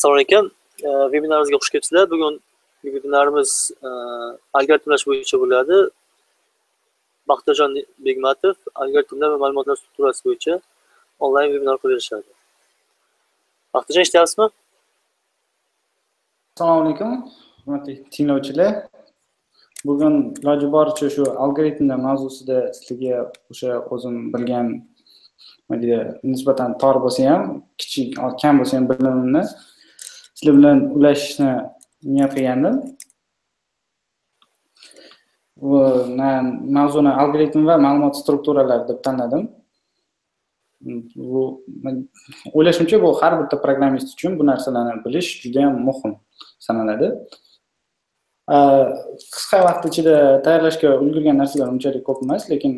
Assalomu alaykum. Vebinarimizga xush kelibsizlar. Bugun vebinarimiz algoritmlar bo'yicha bo'ladi. Baxtiyor Begmatov algoritmlar va ma'lumotlar strukturasi bo'yicha onlayn vebinar qilib berishadi. Baxtiyor, eshityapsizmi? Assalomu alaykum, hurmatli tinglovchilar. Bugun iloji boricha shu algoritmlar mavzusida sizlarga o'sha o'zim bilgan nisbatan tor bo'lsa ham, kichik, kam bo'lsa ham bilimimni sizlar bilan ulashishni niyat qilgandim. Bu mavzuni algoritm va ma'lumot strukturalari deb tanladim. Bu o'ylashimcha bu har bir programmist uchun bu narsalarni bilish juda ham muhim sanaladi. Qisqa vaqt ichida tayyorlashga ulgurgan narsalar unchalik ko'p emas, lekin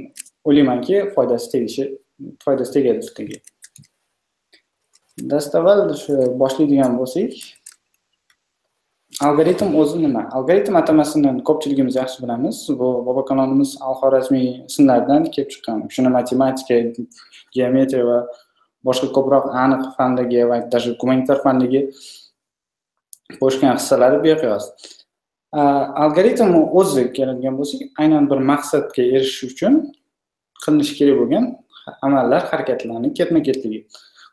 o'ylaymanki foydasi tegadi sizlarga. Dastavval shu boshlaydigan bo'lsak, algoritm o'zi nima? Algoritm atamasini ko'pchiligimiz yaxshi bilamiz. Bu bobokalonimiz al-xorazmiy sinlaridan kelib chiqqan. Shuni matematika, geometriya va boshqa ko'proq aniq fandagi va даже gumanitar fandagi qo'shgan hissalari beqiyos. Algoritm o'zi keladigan bo'lsak, aynan bir maqsadga erishish uchun qilinishi kerak bo'lgan amallar, harakatlarning ketma-ketligi.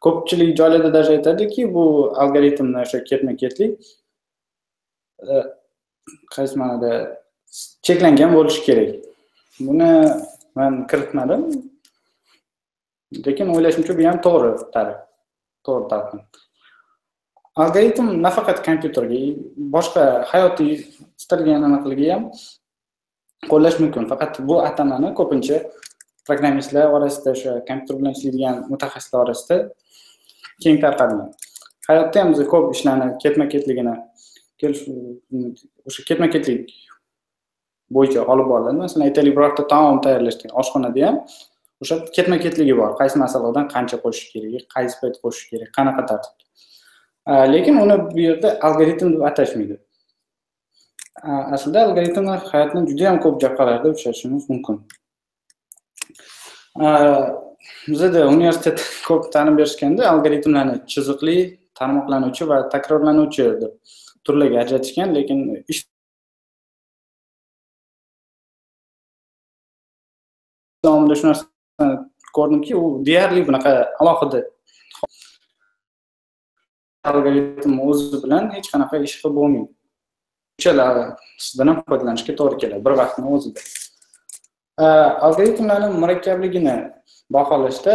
Ko'pchilik joylarda даже aytadiki, bu algoritmlar o'sha ketma-ketlik qaysi ma'noda cheklangan bo'lishi kerak. Buni men kiritmadim. Lekin o'ylashimcha bu ham to'g'ri tarif. To'g'ri talqin. Algoritm nafaqat kompyuterga, boshqa hayotiy istalgan aniqligi ham qo'llash mumkin. Faqat bu atamani ko'pincha programmistlar orasida, o'sha kompyuter bilan ishlaydigan mutaxassislar orasida keng tarqalgan. Hayotda ham biz ko'p ishlarni ketma-ketligini o'sha ketma-ketlik bo'yicha olib boriladi. Masalan, aytaylik, birorta taom tayyorlashda, oshxonada ham o'sha ketma-ketligi bor. Qaysi masalliqdan qancha qo'shish kerak, qaysi payt qo'shish kerak, qanaqa tartibda. Lekin uni bu yerda algoritm deb atashmaydi. Aslida algoritmlar hayotning juda ham ko'p jabhalarida uchrashimiz mumkin. Bizda universitet ko'p ta'lim berishganda algoritmlarni chiziqli, tarmoqlanuvchi va takrorlanuvchi deb turlarga ajratishgan, lekin ish davomida shu narsani ko'rdimki, u deyarli bunaqa alohida algoritm o'zi bilan hech qanaqa ish qilib bo'lmaydi. Uchalasidan ham foydalanishga to'g'ri keladi bir vaqtning o'zida. Algoritmlarning murakkabligini baholashda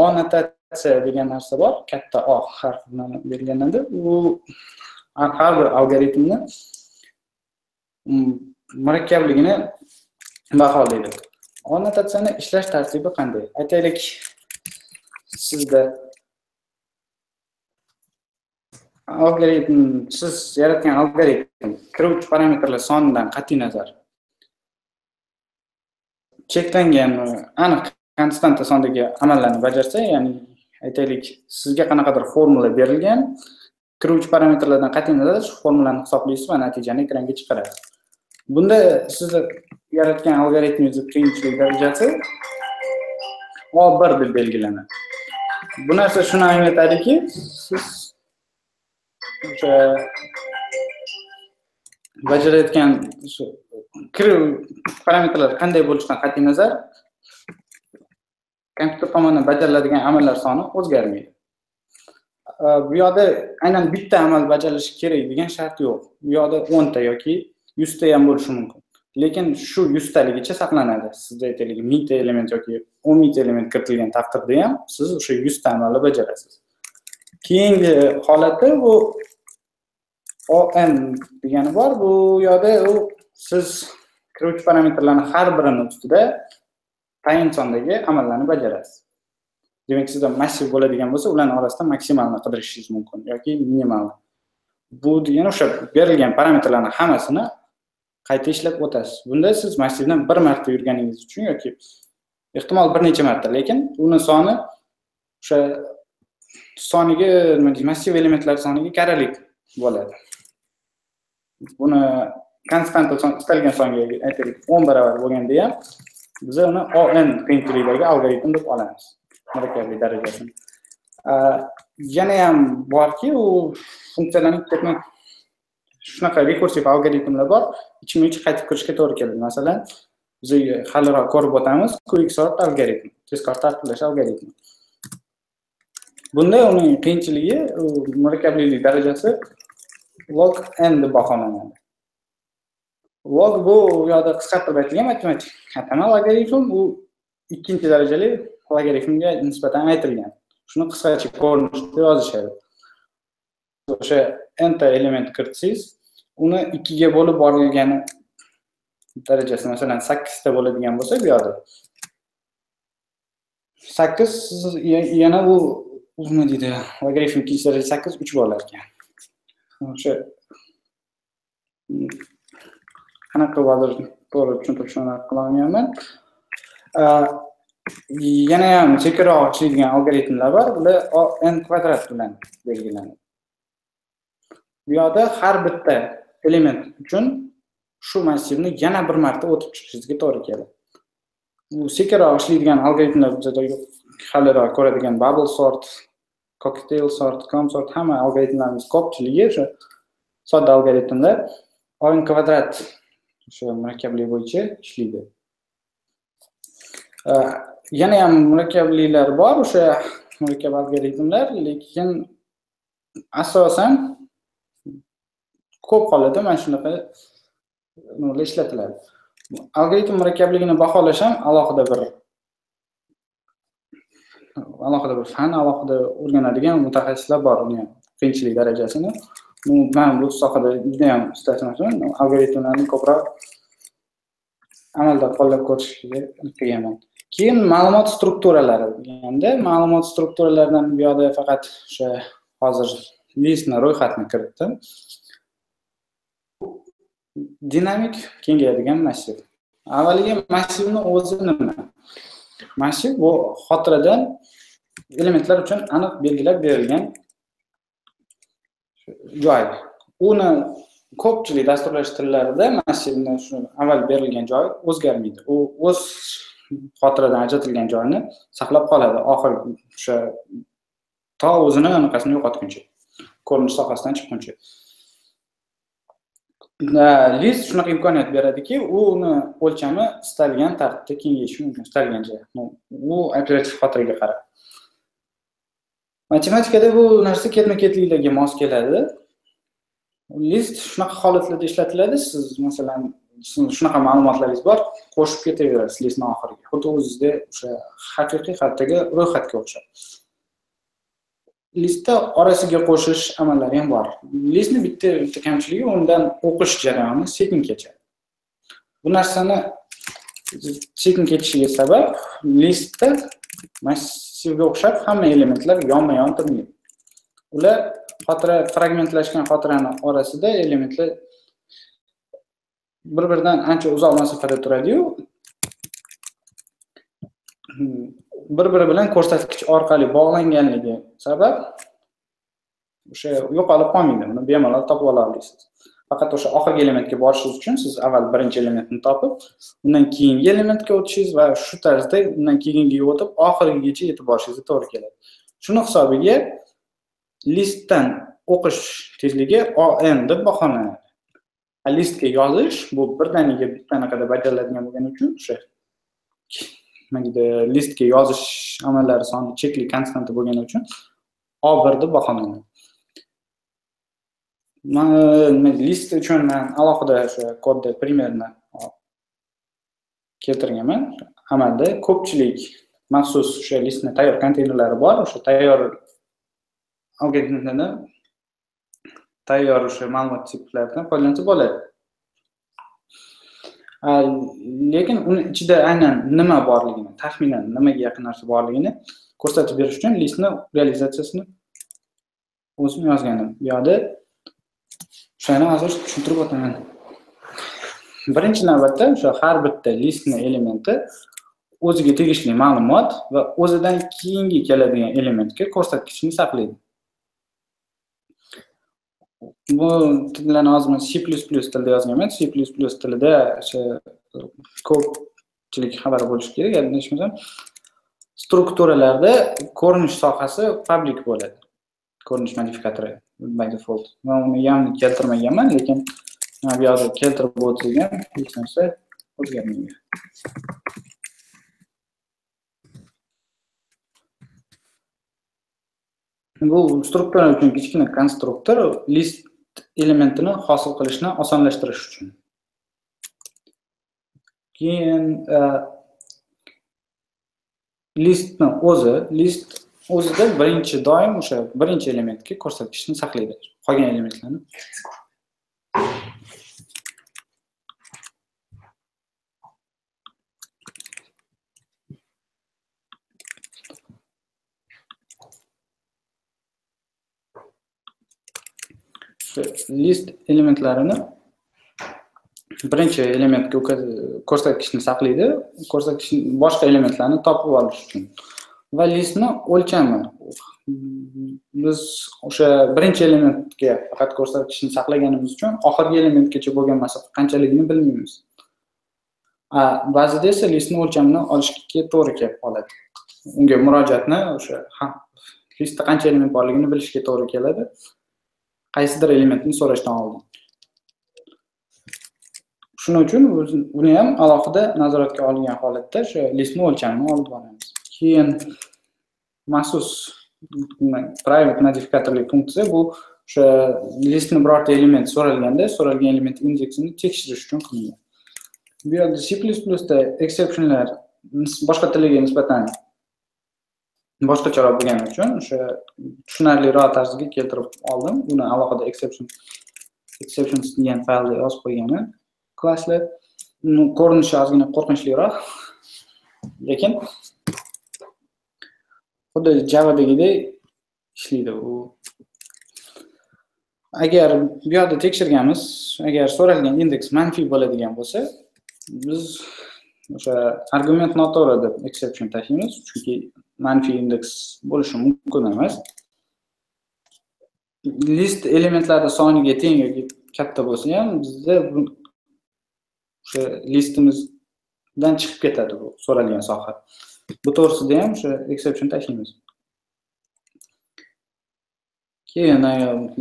annotatsiya degan narsa bor, katta O harfi bilan belgilanadi. U har bir algoritmni murakkabligini baholaydi. Annotatsiyani ishlash tartibi qanday? Aytaylik, sizda siz yaratgan algoritm kiruvchi parametrlar sonidan qat'iy nazar cheklangan aniq konstanta sondagi amallarni bajarsa, ya'ni aytaylik, sizga qanaqadir formula berilgan, kiruvchi parametrlardan qat'iy nazar shu formulani hisoblaysiz va natijani ekranga chiqarasiz. Bunda siz yaratgan algoritmingiz qiyinchilik darajasi O1 deb belgilanadi. Bu narsa shuni anglatadiki, siz bajarayotgan kiruv parametrlar qanday bo'lishidan qat'iy nazar kompyuter tomonidan bajariladigan amallar soni o'zgarmaydi. Bu yerda aynan bitta amal bajarilishi kerak degan shart yo'q. Bu yerda 10 ta yoki 100 ta ham bo'lishi mumkin. Lekin shu 100 taligicha saqlanadi. Sizda aytaylik 1000 ta element yoki 10 ta element kiritilgan taqdirda ham siz o'sha 100 ta amalni bajarasiz. Keyingi holati bu ON degani bor. Bu yerda siz kiruvchi parametrlarning har birini ustida tayin sondagi amallarni bajarasiz. Demak, sizda massiv bo'ladigan bo'lsa, ularning orasidan maksimalni qidirishingiz mumkin yoki minimalni. Bu degani o'sha berilgan parametrlarning hammasini qayta ishlab o'tasiz. Bunda siz massivdan bir marta yurganingiz uchun yoki ehtimol bir necha marta, lekin uni soni o'sha soniga, nima deymiz, massiv elementlar soniga qaralik bo'ladi. Buni konstanta istalgan songa aytaylik 10 barobar bo'lganda ham biz uni ON qiyinchilikdagi algoritm deb olamiz. Murakkablik darajasini. yana ham borki, u funksiyalarni ketmak shunaqa rekursiv algoritmlar bor, ichma-ich qaytib kirishga to'g'ri keladi. Masalan, biz haliroq ko'rib o'tamiz, quicksort algoritmi, tezkor tartiblash algoritmi. Bunda uning qiyinchiligi, murakkablilik darajasi log n deb baholanadi. Log bu yo'da qisqartirib aytilgan matematik atamal algoritm, u ikkinchi darajali logaritmga nisbatan aytilgan. Shuni qisqacha ko'rinishda yozishadi. O'sha n ta element kiritsangiz, uni 2 ga bo'lib borilgani darajasi, masalan 8 ta bo'ladigan bo'lsa, bu yo'da 8 yana bu nima deydi? Logaritm ikkinchi darajasi 8 3 bo'lar ekan. O'sha qanaqa vazir to'g'ri tushuntirishni qilolmayman. Yana ham sekinroq ishlaydigan algoritmlar bor. Bular n kvadrat bilan belgilanadi. Bu yerda har bitta element uchun shu massivni yana bir marta o'tib chiqishingizga to'g'ri keladi. Bu sekinroq ishlaydigan algoritmlar bizda haliroq ko'radigan bubble sort, cocktail sort, com sort hamma algoritmlarimiz ko'pchiligi o'sha sodda algoritmlar n kvadrat o'sha murakkablik bo'yicha ishlaydi. Yana ham murakkabliklar bor, o'sha murakkab algoritmlar, lekin asosan ko'p hollarda mana shunaqa nollar ishlatiladi. Algoritm murakkabligini baholash ham alohida bir fan, alohida o'rganadigan mutaxassislar bor, uni qiyinchilik darajasini. Men bu sohada juda ham ustachiman, algoritmlarni ko'proq amalda qo'llab ko'rishga qilganman. Keyin ma'lumot strukturalari deganda, ma'lumot strukturalaridan bu yerda faqat o'sha hozir listni ro'yxatni kiritdim. Dinamik kengayadigan massiv. Avvaliga massivni o'zi nima? Massiv bu xotiradan elementlar uchun aniq belgilab berilgan joy. Uni ko'pchilik dasturlash tillarida massivni shu avval berilgan joy o'zgarmaydi. U o'z xotiradan ajratilgan joyni saqlab qoladi oxirgi o'sha to o'zini anaqasini yo'qotguncha, ko'rinish sohasidan chiqquncha. List shunaqa imkoniyat beradiki, uni o'lchami istalgan tartibda kengayishi mumkin, istalgancha. Bu operativ xotiraga qarab. Matematikada bu narsa ketma-ketliklarga mos keladi. List shunaqa holatlarda ishlatiladi. Siz masalan shunaqa ma'lumotlaringiz bor, qo'shib ketaverasiz listning oxiriga. Xuddi o'zingizda o'sha haqiqiy xatdagi ro'yxatga o'xshaydi. Listda orasiga qo'shish amallari ham bor. Listning bitta kamchiligi undan o'qish jarayoni sekin kechadi. Bu narsani sekin ketishiga sabab listda massivga o'xshab hamma elementlar yonma-yon turmaydi. Ular xotira fragmentlashgan xotirani orasida elementlar bir-biridan ancha uzoq masofada turadi-yu, bir-biri bilan ko'rsatkich orqali bog'langanligi sabab o'sha yo'qolib qolmaydi. Uni bemalol topib ola olasiz. Faqat o'sha oxirgi elementga borishingiz uchun siz avval birinchi elementni topib, undan keyingi elementga o'tishingiz va shu tarzda undan keyingiga o'tib, oxirigacha yetib borishingizga to'g'ri keladi. Shuni hisobiga listdan o'qish tezligi ON deb baholanadi. Listga yozish bu birdaniga bittanaqada bajariladigan bo'lgani uchun o'sha listga yozish amallari soni chekli konstanta bo'lgani uchun O1 deb baholanadi. List uchun men alohida o'sha kodda primerni keltirganman. Amalda ko'pchilik maxsus o'sha listni tayyor konteynerlari bor, o'sha tayyor algoritmlardan tayyor o'sha ma'lumot tiplaridan foydalansa bo'ladi. Lekin uni ichida aynan nima borligini, taxminan nimaga yaqin narsa borligini ko'rsatib berish uchun listni realizatsiyasini o'zim yozganim. Bu yerda shuni hozir tushuntirib o'taman. Birinchi navbatda o'sha har bitta listning elementi o'ziga tegishli ma'lumot va o'zidan keyingi keladigan elementga ko'rsatkichni saqlaydi. Bu tillarni hozir C++ tilida yozganman. C++ tilida o'sha ko'pchilik xabar bo'lish kerak. Adashmasam strukturalarda ko'rinish sohasi public bo'ladi. ko'rinish modifikatori by default. Men uni ham keltirmaganman, lekin bu yerda keltirib o'tgan hech narsa o'zgarmaydi. Bu struktura uchun kichkina konstruktor list elementini hosil qilishni osonlashtirish uchun. Keyin listni list o'zida birinchi doim o'sha birinchi elementga ko'rsatkichni saqlaydi. Qolgan elementlarni list elementlarini birinchi elementga ko'rsatkichni saqlaydi, ko'rsatkichni boshqa elementlarni topib olish uchun. Va listni o'lchami. Biz o'sha birinchi elementga faqat ko'rsatkichni saqlaganimiz uchun oxirgi elementgacha bo'lgan masofa qanchaligini bilmaymiz. Ba'zida esa listni o'lchamini olishga to'g'ri kelib qoladi. Unga murojaatni o'sha listda qancha element borligini bilishga to'g'ri keladi. Qaysidir elementni so'rashdan oldin. Shuning uchun uni ham alohida nazoratga olingan holatda o'sha listni o'lchamini olib boramiz. Keyin maxsus private modifikatorli funksiya bu o'sha listni birorta element so'ralganda, so'ralgan element indeksini tekshirish uchun qilingan. Bu yerda C++da exceptionlar boshqa tilga nisbatan boshqacharoq bo'lgani uchun o'sha tushunarliroq tarzga keltirib oldim. Uni alohida exceptions degan faylda yozib qo'yganman. Klasslar ko'rinishi ozgina qo'rqinchliroq, lekin xuddi Java'dagidek ishlaydi u. Agar bu yerda tekshirganmiz, agar so'ralgan indeks manfiy bo'ladigan bo'lsa, biz o'sha argument noto'g'ri deb exception tashlaymiz, chunki manfiy indeks bo'lishi mumkin emas. List elementlarning soniga teng yoki katta bo'lsa ham bizda o'sha listimizdan chiqib ketadi bu so'ralgan soha. Bu to'g'risida ham o'sha exception tashlaymiz. Keyin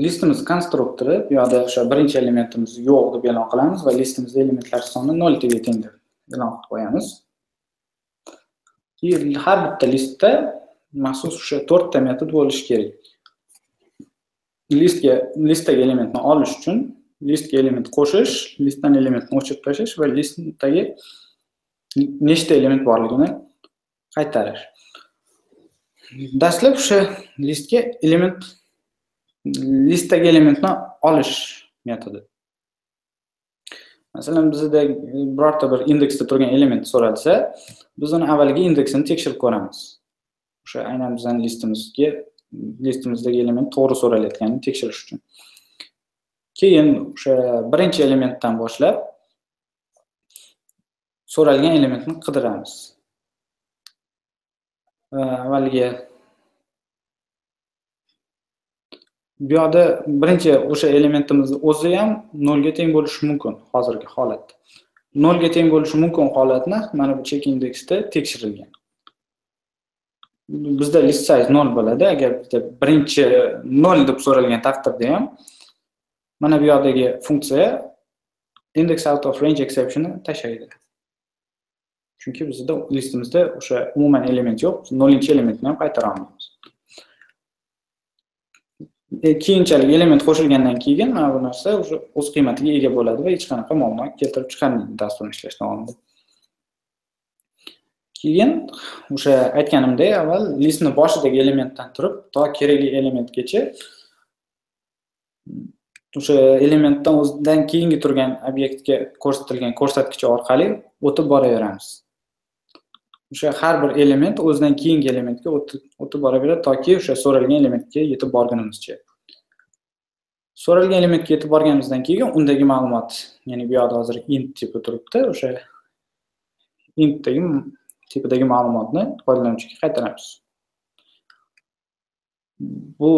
listimiz konstruktori, bu yerda o'sha birinchi elementimiz yo'q deb e'lon qilamiz va listimizda elementlar soni 0 ga teng deb e'lon qilib qo'yamiz. Keyin har bitta listda maxsus o'sha 4 ta metod bo'lishi kerak. Listdagi elementni olish uchun listga element qo'shish, listdan elementni o'chirib tashlash va listdagi nechta element borligini qaytarish. Dastlab o'sha listdagi elementni olish metodi. Masalan, bizda birorta bir indeksda turgan element so'ralsa, biz uni avvalgi indeksini tekshirib ko'ramiz. O'sha aynan bizning listimizdagi element to'g'ri so'ralayotganini tekshirish uchun. Keyin o'sha birinchi elementdan boshlab so'ralgan elementni qidiramiz. Avvaliga bu yerda birinchi o'sha elementimiz o'zi ham 0 ga teng bo'lishi mumkin hozirgi holatda. 0 ga teng bo'lishi mumkin holatni mana bu check indeksda tekshirilgan. Bizda list size 0 bo'ladi. Agar bizda birinchi 0 deb so'ralgan taqdirda ham mana bu yerdagi funksiya index out of range exception tashlaydi. Chunki bizda listimizda o'sha umuman element yo'q, 0-elementni ham qaytara olmaymiz. Keyinchalik element qo'shilgandan keyin mana bu narsa o'sha o'z qiymatiga ega bo'ladi va hech qanaqa muammo keltirib chiqarmaydi dasturni ishlash davomida. Keyin o'sha aytganimdek, avval listni boshidagi elementdan turib to kerakli elementgacha o'sha elementdan o'zidan keyingi turgan obyektga ko'rsatilgan ko'rsatkichi orqali o'tib boraveramiz. O'sha har bir element o'zidan keyingi elementga o'tib boraveradi toki o'sha so'ralgan elementga yetib borgunimizcha. So'ralgan elementga yetib borganimizdan keyin undagi ma'lumot, ya'ni bu yerda hozir int tipi turibdi, o'sha int tipidagi ma'lumotni foydalanuvchiga qaytaramiz. Bu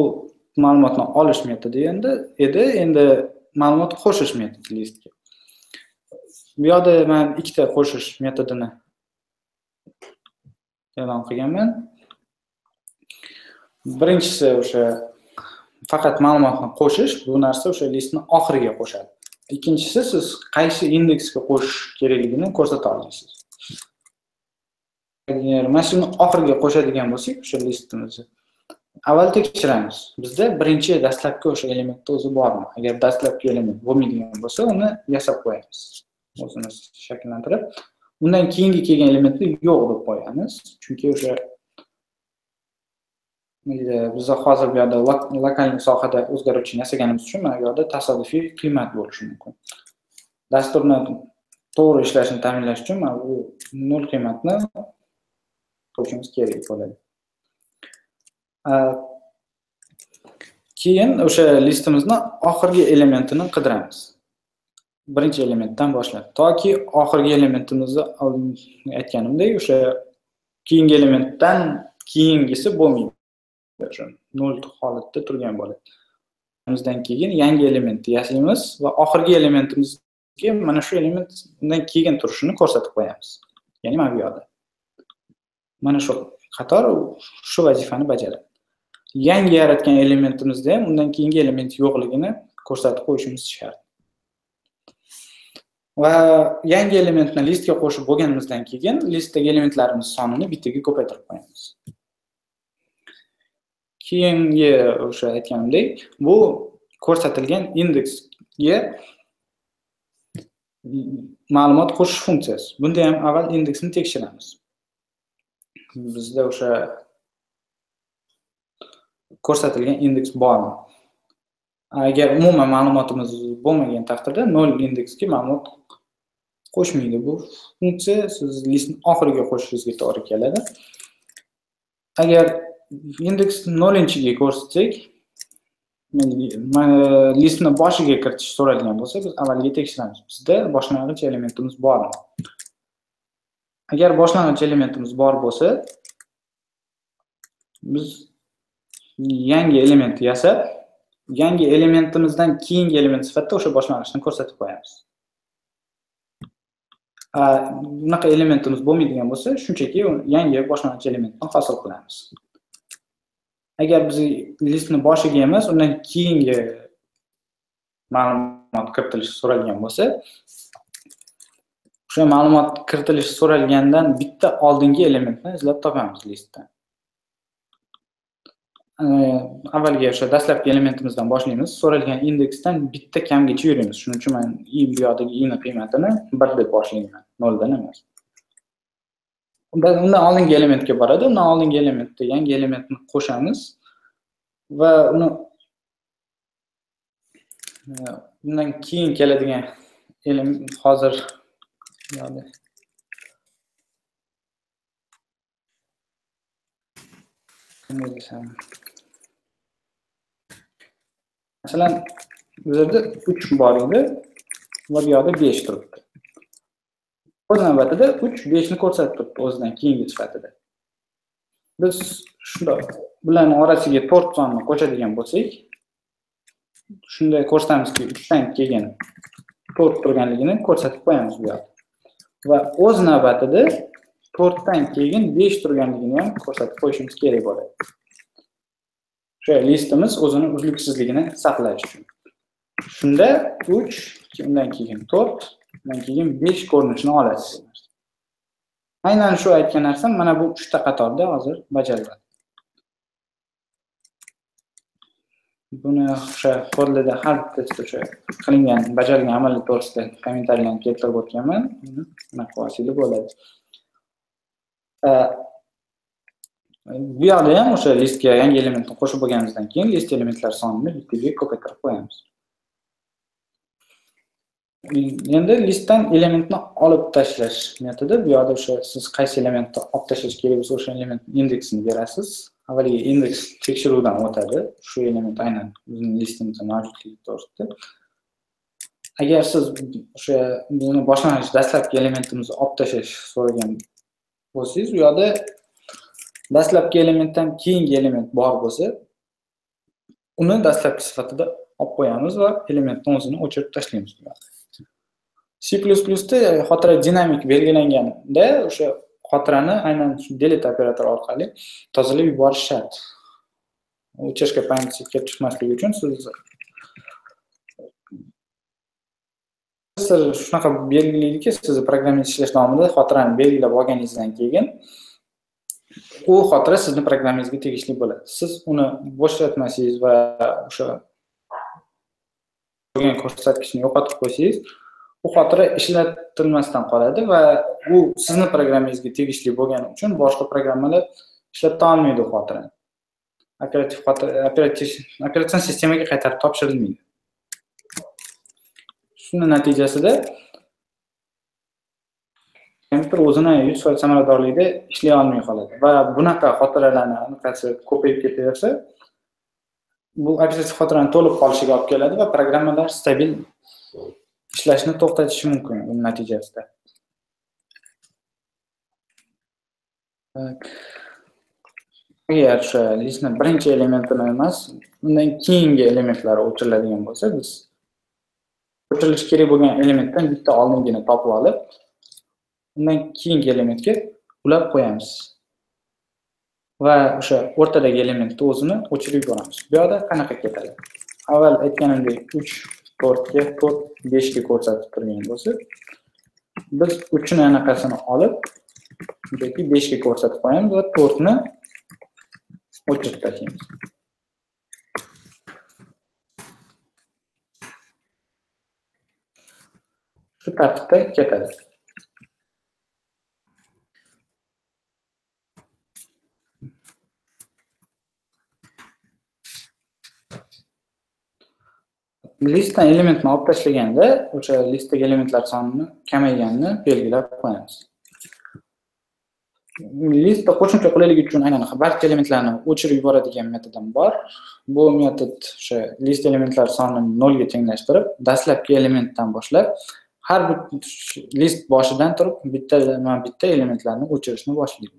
ma'lumotni olish metodi endi ma'lumot qo'shish metodi listga. Bu yerda men ikkita qo'shish metodini e'lon qilganman. Birinchisi o'sha faqat ma'lumotni qo'shish, bu narsa o'sha listni oxiriga qo'shadi. Ikkinchisi, siz qaysi indeksga qo'shish kerakligini ko'rsata olasiz. Agar mana shuni oxiriga qo'shadigan bo'lsak, o'sha listimizni avval tekshiramiz. Bizda birinchi dastlabki o'sha elementni o'zi bormi? Agar dastlabki element bo'lmaydigan bo'lsa, uni yasab qo'yamiz. O'zini shakllantirib, undan keyingi kelgan elementni yo'q deb qo'yamiz. Chunki o'sha biz hozir bu yerda lokalniy sohada o'zgaruvchini yasaganimiz uchun mana bu yerda tasodifiy qiymat bo'lishi mumkin. Dasturni to'g'ri ishlashini ta'minlash uchun mana bu nol qiymatni qo'shishimiz kerak bo'ladi. Keyin o'sha listimizni oxirgi elementini qidiramiz. Birinchi elementdan boshlab toki oxirgi elementimizni aytganimdek o'sha keyingi elementdan keyingisi bo'lmaydi. O'sha nol holatda turgan bo'ladi. Bizdan keyin yangi elementni yasaymiz va oxirgi elementimizga mana shu element undan keyin turishini ko'rsatib qo'yamiz. Ya'ni mana bu yerda. Mana shu qator shu vazifani bajaradi. Yangi yaratgan elementimizda ham undan keyingi element yo'qligini ko'rsatib qo'yishimiz shart. Va yangi elementni listga qo'shib bo'lganimizdan keyin listdagi elementlarimiz sonini bittaga ko'paytirib qo'yamiz. Keyingi o'sha aytganimdek, bu ko'rsatilgan indeksga ma'lumot qo'shish funksiyasi. Bunda ham avval indeksni tekshiramiz. Bizda o'sha ko'rsatilgan indeks bormi? Agar umuman ma'lumotimiz bo'lmagan taqdirda 0 indeksga ma'lumot qo'shmaydi. Bu funksiya siz listni oxiriga qo'shishingizga to'g'ri keladi. Agar indeks 0-ga ko'rsatsak, listni boshiga kiritish so'ralgan bo'lsa, biz avvaliga tekshiramiz. Bizda boshlang'ich elementimiz bormi? Agar boshlang'ich elementimiz bor bo'lsa, biz yangi element yasab, yangi elementimizdan keyingi element sifatida o'sha boshlang'ichni ko'rsatib qo'yamiz. Bunaqa elementimiz bo'lmaydigan bo'lsa, shunchaki yangi boshlang'ich elementni hosil qilamiz. Agar biz listni boshiga emas, undan keyingi ma'lumot kiritilishi so'ralgan bo'lsa, o'sha ma'lumot kiritilishi so'ralgandan bitta oldingi elementni izlab topamiz listdan. Avvalgi o'sha dastlabki elementimizdan boshlaymiz. So'ralgan indeksdan bitta kamgacha yuramiz. Shuning uchun men bu yerdagi i'ni qiymatini 1 deb boshlayman, 0 dan emas. Undan oldingi elementga boradi. Undan oldingi elementda yangi elementni qo'shamiz va uni undan keyin keladigan element hozir masalan bu yerda 3 bor edi va bu yerda 5 turibdi. O'z navbatida 3 5 ni ko'rsatib turibdi o'zidan keyingi sifatida. Biz shunday bularni orasiga 4 sonni qo'shadigan bo'lsak, shunday ko'rsatamizki 3 dan keyin 4 turganligini ko'rsatib qo'yamiz bu yerda. Va o'z navbatida 4 dan keyin 5 turganligini ham ko'rsatib qo'yishimiz kerak bo'ladi. O'sha listimiz o'zini uzluksizligini saqlash uchun. Shunda 3, undan keyin 4, undan keyin 5 ko'rinishini olasiz. Aynan shu aytgan narsam mana bu 3 ta qatorda hozir bajariladi. Buni o'sha kodda har bitta o'sha qilingan, bajarilgan amallar to'g'risida kommentariylarni keltirib o'tganman. Mana qo'yasizlar bo'ladi. Bu yerda ham o'sha listga yangi elementni qo'shib bo'lganimizdan keyin list elementlar sonini bittaga ko'paytirib qo'yamiz. Endi listdan elementni olib tashlash metodi. Bu yerda o'sha siz qaysi elementni olib tashlash kerak bo'lsa, o'sha element indeksini berasiz. Avvaliga indeks tekshiruvdan o'tadi. Shu element aynan bizning listimizda mavjudligi to'g'risida. Agar siz o'sha buni boshlang'ich dastlabki elementimizni olib tashlash so'ragan bo'lsangiz, bu yerda dastlabki elementdan keyingi element bor bo'lsa, uni dastlabki sifatida olib qo'yamiz va elementni o'zini o'chirib tashlaymiz. C++da xotira dinamik belgilanganda o'sha xotirani aynan shu delete operatori orqali tozalab yuborish shart. o'chirishga paynisi kelib chiqmasligi uchun siz shunaqa belgilaydiki, siz programmist ishlash davomida xotirani belgilab olganingizdan keyin u xotira sizni programmingizga tegishli bo'ladi. Siz uni bo'shatmasangiz va o'sha bo'lgan ko'rsatkichni yo'qotib qo'ysangiz, u xotira ishlatilmasdan qoladi va u sizni programmangizga tegishli bo'lgani uchun boshqa programmalar ishlata olmaydi u xotirani. Operatsion sistemaga qaytarib topshirilmaydi. Shuni natijasida kompyuter o'zini 100% samaradorlikda ishlay olmay qoladi va bunaqa xotiralarning aniqasi ko'payib ketaversa, bu operatsion xotirani to'lib qolishiga olib keladi va programmalar stabil ishlashni to'xtatishi mumkin uning natijasida. Agar o'sha listning birinchi elementini emas, undan keyingi elementlari o'chiriladigan bo'lsa, biz o'chirilishi kerak bo'lgan elementdan bitta oldingini topib olib, undan keyingi elementga ulab qo'yamiz. Va o'sha o'rtadagi elementni o'zini o'chirib yuboramiz. Bu yerda qanaqa ketadi? Avval aytganimdek 3 4 ga 4 5 ga ko'rsatib turgan bo'lsa, biz 3 ni anaqasini olib, yoki 5 ga ko'rsatib qo'yamiz va 4 ni o'chirib tashlaymiz. Shu tartibda ketadi. Listdan elementni olib tashlaganda, o'sha listdagi elementlar sonini kamayganini belgilab qo'yamiz. Listda qo'shimcha qulaylik uchun aynan barcha elementlarni o'chirib yuboradigan metodim bor. Bu metod o'sha list elementlar sonini 0 ga tenglashtirib, dastlabki elementdan boshlab har bir list boshidan turib bitta elementlarni o'chirishni boshlaydi.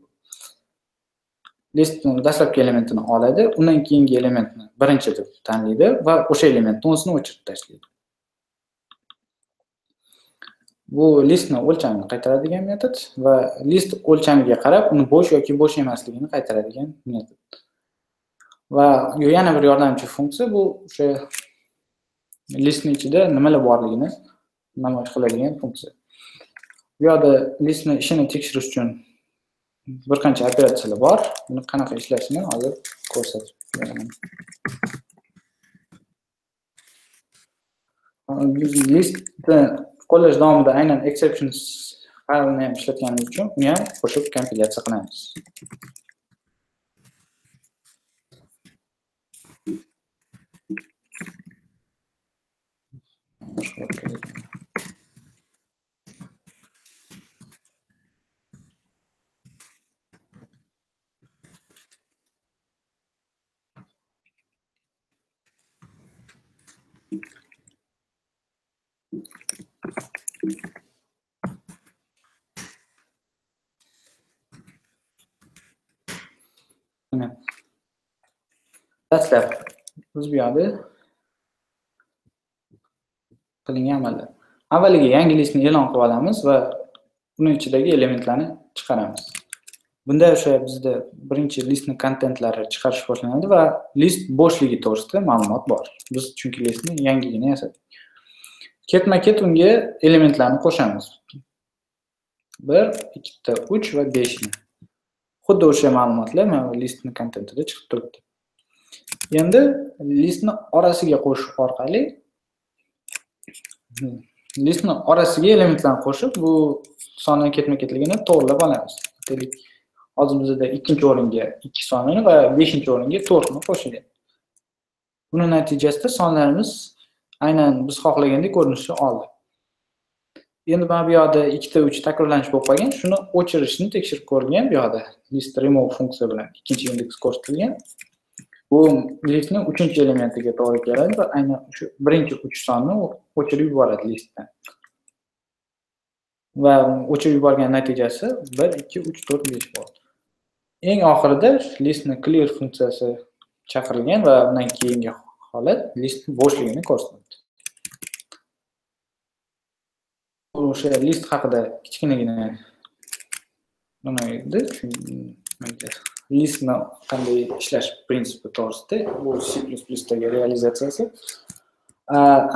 Listning dastlabki elementini oladi, undan keyingi elementni birinchi deb tanlaydi va o'sha elementni o'zini o'chirib tashlaydi. Bu listning o'lchamini qaytaradigan metod va list o'lchamiga qarab uni bo'sh yoki bo'sh emasligini qaytaradigan metod. Va yana bir yordamchi funksiya bu o'sha listning ichida nimalar borligini namoyish qiladigan funksiya. Bu yerda listning ishini tekshirish uchun bir qancha operatsiyalar bor. Buni qanaqa ishlashini hozir ko'rsatib beraman. Biz listni qo'llash davomida aynan exceptions faylini ham ishlatganimiz uchun uni ham qo'shib kompilyatsiya qilamiz. Dastlab biz bu yerda qilingan amallar. Avvaliga yangi listni e'lon qilib olamiz va uning ichidagi elementlarni chiqaramiz. Bunda o'sha bizda birinchi listning kontentlari chiqarish boshlanadi va list bo'shligi to'g'risida ma'lumot bor. Biz chunki listni yangigina yasadik. Ketma-ket unga elementlarni qo'shamiz. 1, 2, 3 va 5 ni. Xuddi o'sha ma'lumotlar mana listning kontentida chiqib turibdi. Endi listni orasiga qo'shish orqali listni orasiga elementlarni qo'shib, bu sonning ketma-ketligini to'g'rilab olamiz. Deylik, hozir bizda 2-o'ringa 2 sonini va 5-o'ringa 4 ni qo'shilgan. Buning natijasida sonlarimiz aynan biz xohlagandek ko'rinishni oldi. Endi mana bu yerda 2 ta 3 takrorlanish bo'lib qolgan, shuni o'chirishni tekshirib ko'rgan bu yerda list remove funksiya bilan ikkinchi indeks ko'rsatilgan. Bu listning 3-elementiga to'g'ri keladi va aynan shu birinchi 3 sonni o'chirib yuboradi listdan. Va o'chirib yuborgan natijasi 1 2 3 4 5 bo'ldi. Eng oxirida listning clear funksiyasi chaqirilgan va undan keyingi holat list bo'shligini ko'rsatadi. O'sha list haqida kichkinagina nima edi? listni qanday ishlash prinsipi to'g'risida, bu C++dagi realizatsiyasi.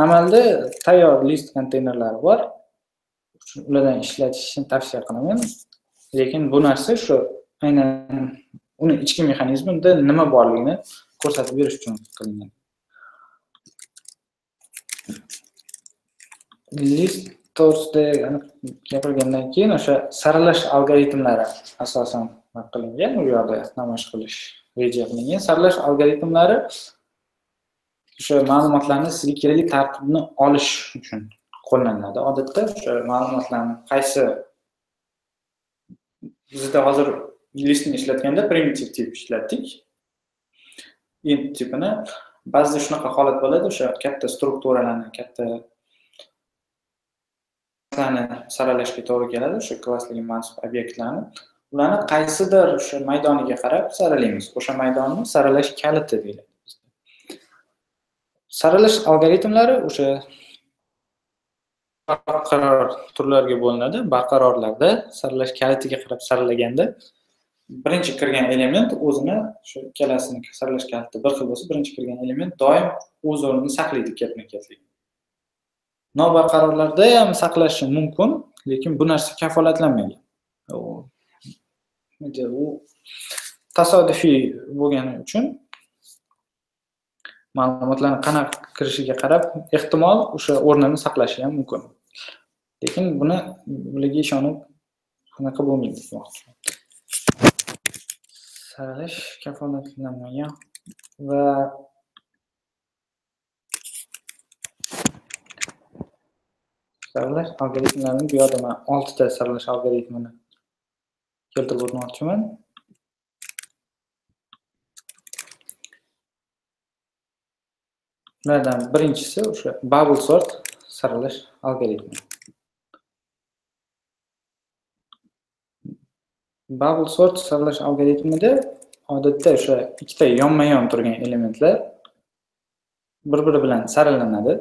Amalda tayyor list konteynerlari bor. Ulardan ishlatishni tavsiya qilaman. Lekin bu narsa shu aynan uni ichki mexanizmida nima borligini ko'rsatib berish uchun qilingan. List to'g'risida gapirgandan keyin o'sha saralash algoritmlari asosan qilingan, u yerda namoyish qilish reja qilingan. Saralash algoritmlari o'sha ma'lumotlarni sizga kerakli tartibni olish uchun qo'llaniladi. Odatda o'sha ma'lumotlarni qaysi bizda hozir listni ishlatganda primitiv tip ishlatdik. Int tipini ba'zida shunaqa holat bo'ladi, o'sha katta strukturalarni, katta saralashga to'g'ri keladi, o'sha klassligi mansub obyektlarni. Ularni qaysidir o'sha maydoniga qarab saralaymiz. O'sha maydonni saralash kaliti deyiladi. Saralash algoritmlari o'sha barqaror turlarga bo'linadi. Barqarorlarda saralash kalitiga qarab saralaganda birinchi kirgan element o'zini shu ikkalasini saralash kaliti bir xil bo'lsa, birinchi kirgan element doim o'z o'rnini saqlaydi ketma-ketlik. Nobarqarorlarda ham saqlashi mumkin, lekin bu narsa kafolatlanmagan. U tasodifiy bo'lgani uchun ma'lumotlarni qanaqa kirishiga qarab ehtimol o'sha o'rnini saqlashi ham mumkin. Lekin bularga ishonib qanaqa bo'lmaydi. Saralash kafolatlanmagan va saralash algoritmlarini bu yerda men 6 ta saralash algoritmini keltirib o'tmoqchiman. Ulardan birinchisi o'sha bubble sort saralash algoritmi. Bubble sort saralash algoritmida odatda o'sha ikkita yonma-yon turgan elementlar bir-biri bilan saralanadi.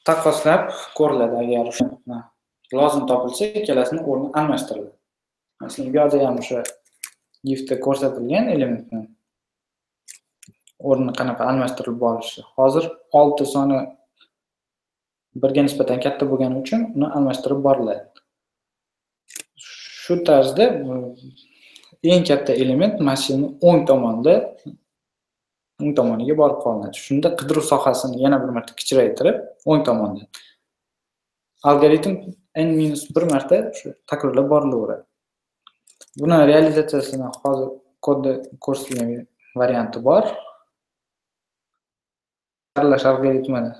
Taqqoslab ko'riladi, agar lozim topilsa, ikkalasini o'rni almashtiriladi. Masalan, bu yerda ham o'sha gifda ko'rsatilgan elementni o'rni qanaqa almashtirilib bo'lishi. Hozir 6 soni 1 ga nisbatan katta bo'lgani uchun uni almashtirib boriladi. Shu tarzda eng katta element mashinani o'ng tomoniga borib qolinadi. Shunda qidiruv sohasini yana bir marta kichraytirib, o'ng tomonda algoritm n-1 marta takrorlab borilaveradi. Buni realizatsiyasini hozir kodda ko'rsatilgan varianti bor. Saralash algoritmini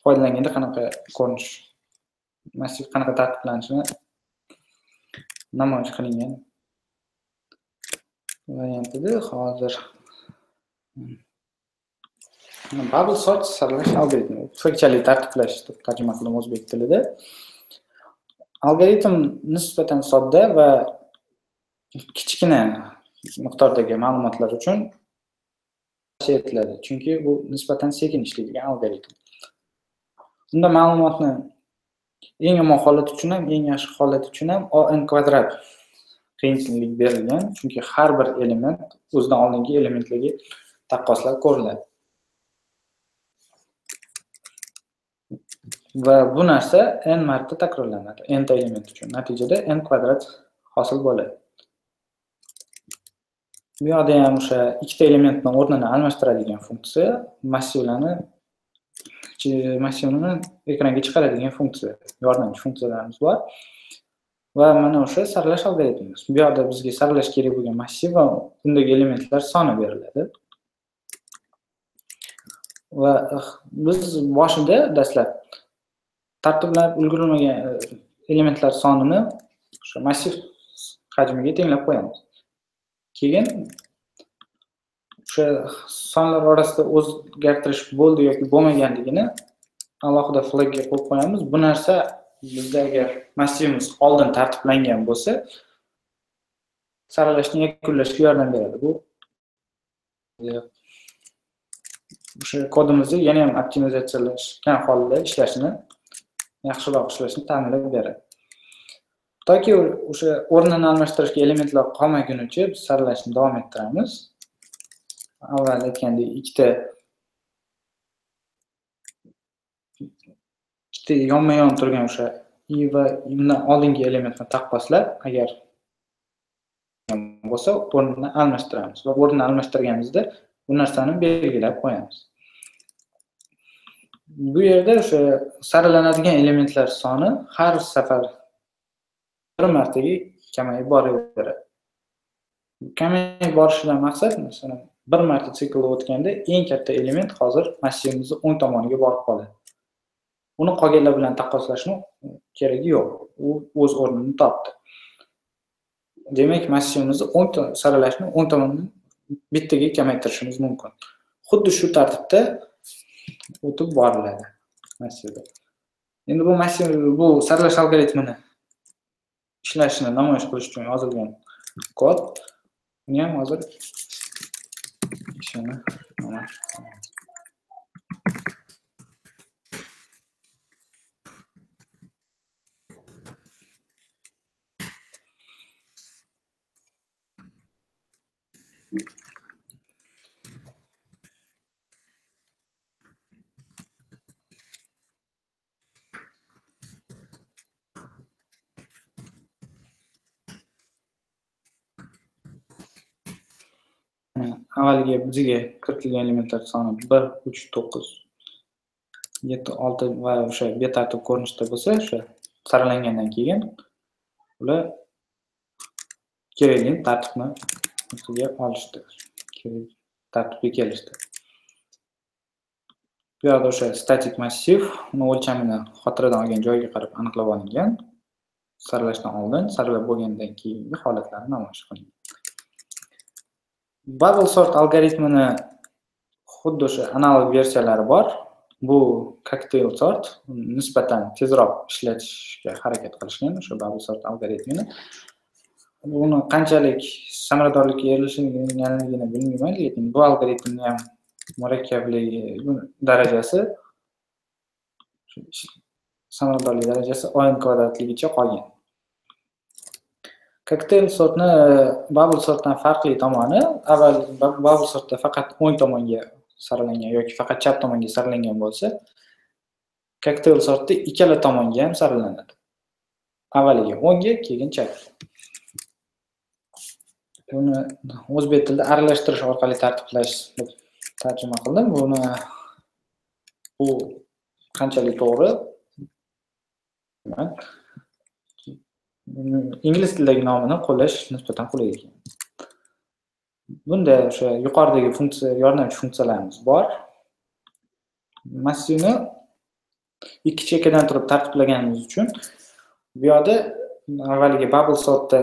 foydalanganda qanaqa ko'rinish, massiv qanaqa tartiblanishini namoyish qilingan variantida hozir bubble sort saralash algoritmi, fikchali tartiblash deb tarjima qildim o'zbek tilida. Algoritm nisbatan sodda va kichkina miqdordagi ma'lumotlar uchun etiladi, chunki bu nisbatan sekin ishlaydigan algoritm. Unda ma'lumotni eng yomon holat uchun ham, eng yaxshi holat uchun ham n kvadrat qiyinchilik berilgan, chunki har bir element o'zidan oldingi elementlarga taqqoslab ko'riladi. Va bu narsa n marta takrorlanadi, n ta element uchun. Natijada n kvadrat hosil bo'ladi. Bu yerda ham o'sha ikkita elementning o'rnini almashtiradigan funksiya, massivni ekranga chiqaradigan funksiya, yordamchi funksiyalarimiz bor. Va mana o'sha saralash algoritmimiz. Bu yerda bizga saralash kerak bo'lgan massiv va undagi elementlar soni beriladi. Va biz boshida dastlab tartiblab ulgurmagan elementlar sonini o'sha massiv hajmiga tenglab qo'yamiz. Keyin o'sha sonlar orasida o'zgartirish bo'ldi yoki bo'lmaganligini alohida flagga qo'yib qo'yamiz. Bu narsa bizda agar massivimiz oldin tartiblangan bo'lsa, saralashni yakunlashga yordam beradi. Bu o'sha kodimizni yana ham optimizatsiyalashgan holda ishlashini, yaxshiroq ishlashni ta'minlab beradi. Toki o'sha o'rnini almashtirishga elementlar qolmagunicha biz saralashni davom ettiramiz. Avval aytgandek ikkita yonma-yon turgan o'sha i va imni oldingi elementni taqqoslab, agar bo'lsa o'rnini almashtiramiz va o'rnini almashtirganimizda bu narsani belgilab qo'yamiz. Bu yerda o'sha saralanadigan elementlar soni har safar bir martaga kamayib boraveradi. Kamayib borishidan maqsad, masalan, bir marta siklda o'tganda eng katta element hozir massivimizning o'ng tomoniga borib qoladi. Uni qolganlar bilan taqqoslashning keragi yo'q. U o'z o'rnini topdi. Demak, massivimizni saralashni o'ng tomondan bittaga kamaytirishimiz mumkin. Xuddi shu tartibda o'tib boriladi massivda. Endi bu massiv bu saralash algoritmini ishlashini namoyish qilish uchun yozilgan kod. Buni ham hozir ishini avvaliga bizga kiritilgan elementlar soni 1, 3, 9, 7, 6 va o'sha betartib ko'rinishda bo'lsa, o'sha saralangandan keyin ular kerakli tartibni o'ziga olishdi. Kerak tartibga kelishdi. Bu yerda o'sha statik massiv, uni o'lchamini xotiradan olgan joyiga qarab aniqlab olingan. Saralashdan oldin, saralab bo'lgandan keyingi holatlarni namoyish qilingan. Bubble sort algoritmini xuddi o'sha analog versiyalari bor. Bu cocktail sort nisbatan tezroq ishlatishga harakat qilishgan o'sha bubble sort algoritmini. Uni qanchalik samaradorlikka erishilganligini bilmayman, lekin bu algoritmning ham murakkabligi darajasi samaradorlik darajasi o'yin kvadratligicha qolgan. Cocktail sortni bubble sortdan farqli tomoni, avval bubble sortda faqat o'ng tomonga saralangan yoki faqat chap tomonga saralangan bo'lsa, cocktail sortda ikkala tomonga ham saralanadi. Avvaliga o'ngga, keyin chapga. Buni o'zbek tilida aralashtirish orqali tartiblash deb tarjima qildim. Bu qanchalik to'g'ri? Ingliz tilidagi nomini qo'llash nisbatan qulay ekan. Bunda o'sha yuqoridagi funksiya, yordamchi funksiyalarimiz bor. Massivni ikki chekkadan turib tartiblaganimiz uchun bu yerda avvaliga bubble sortda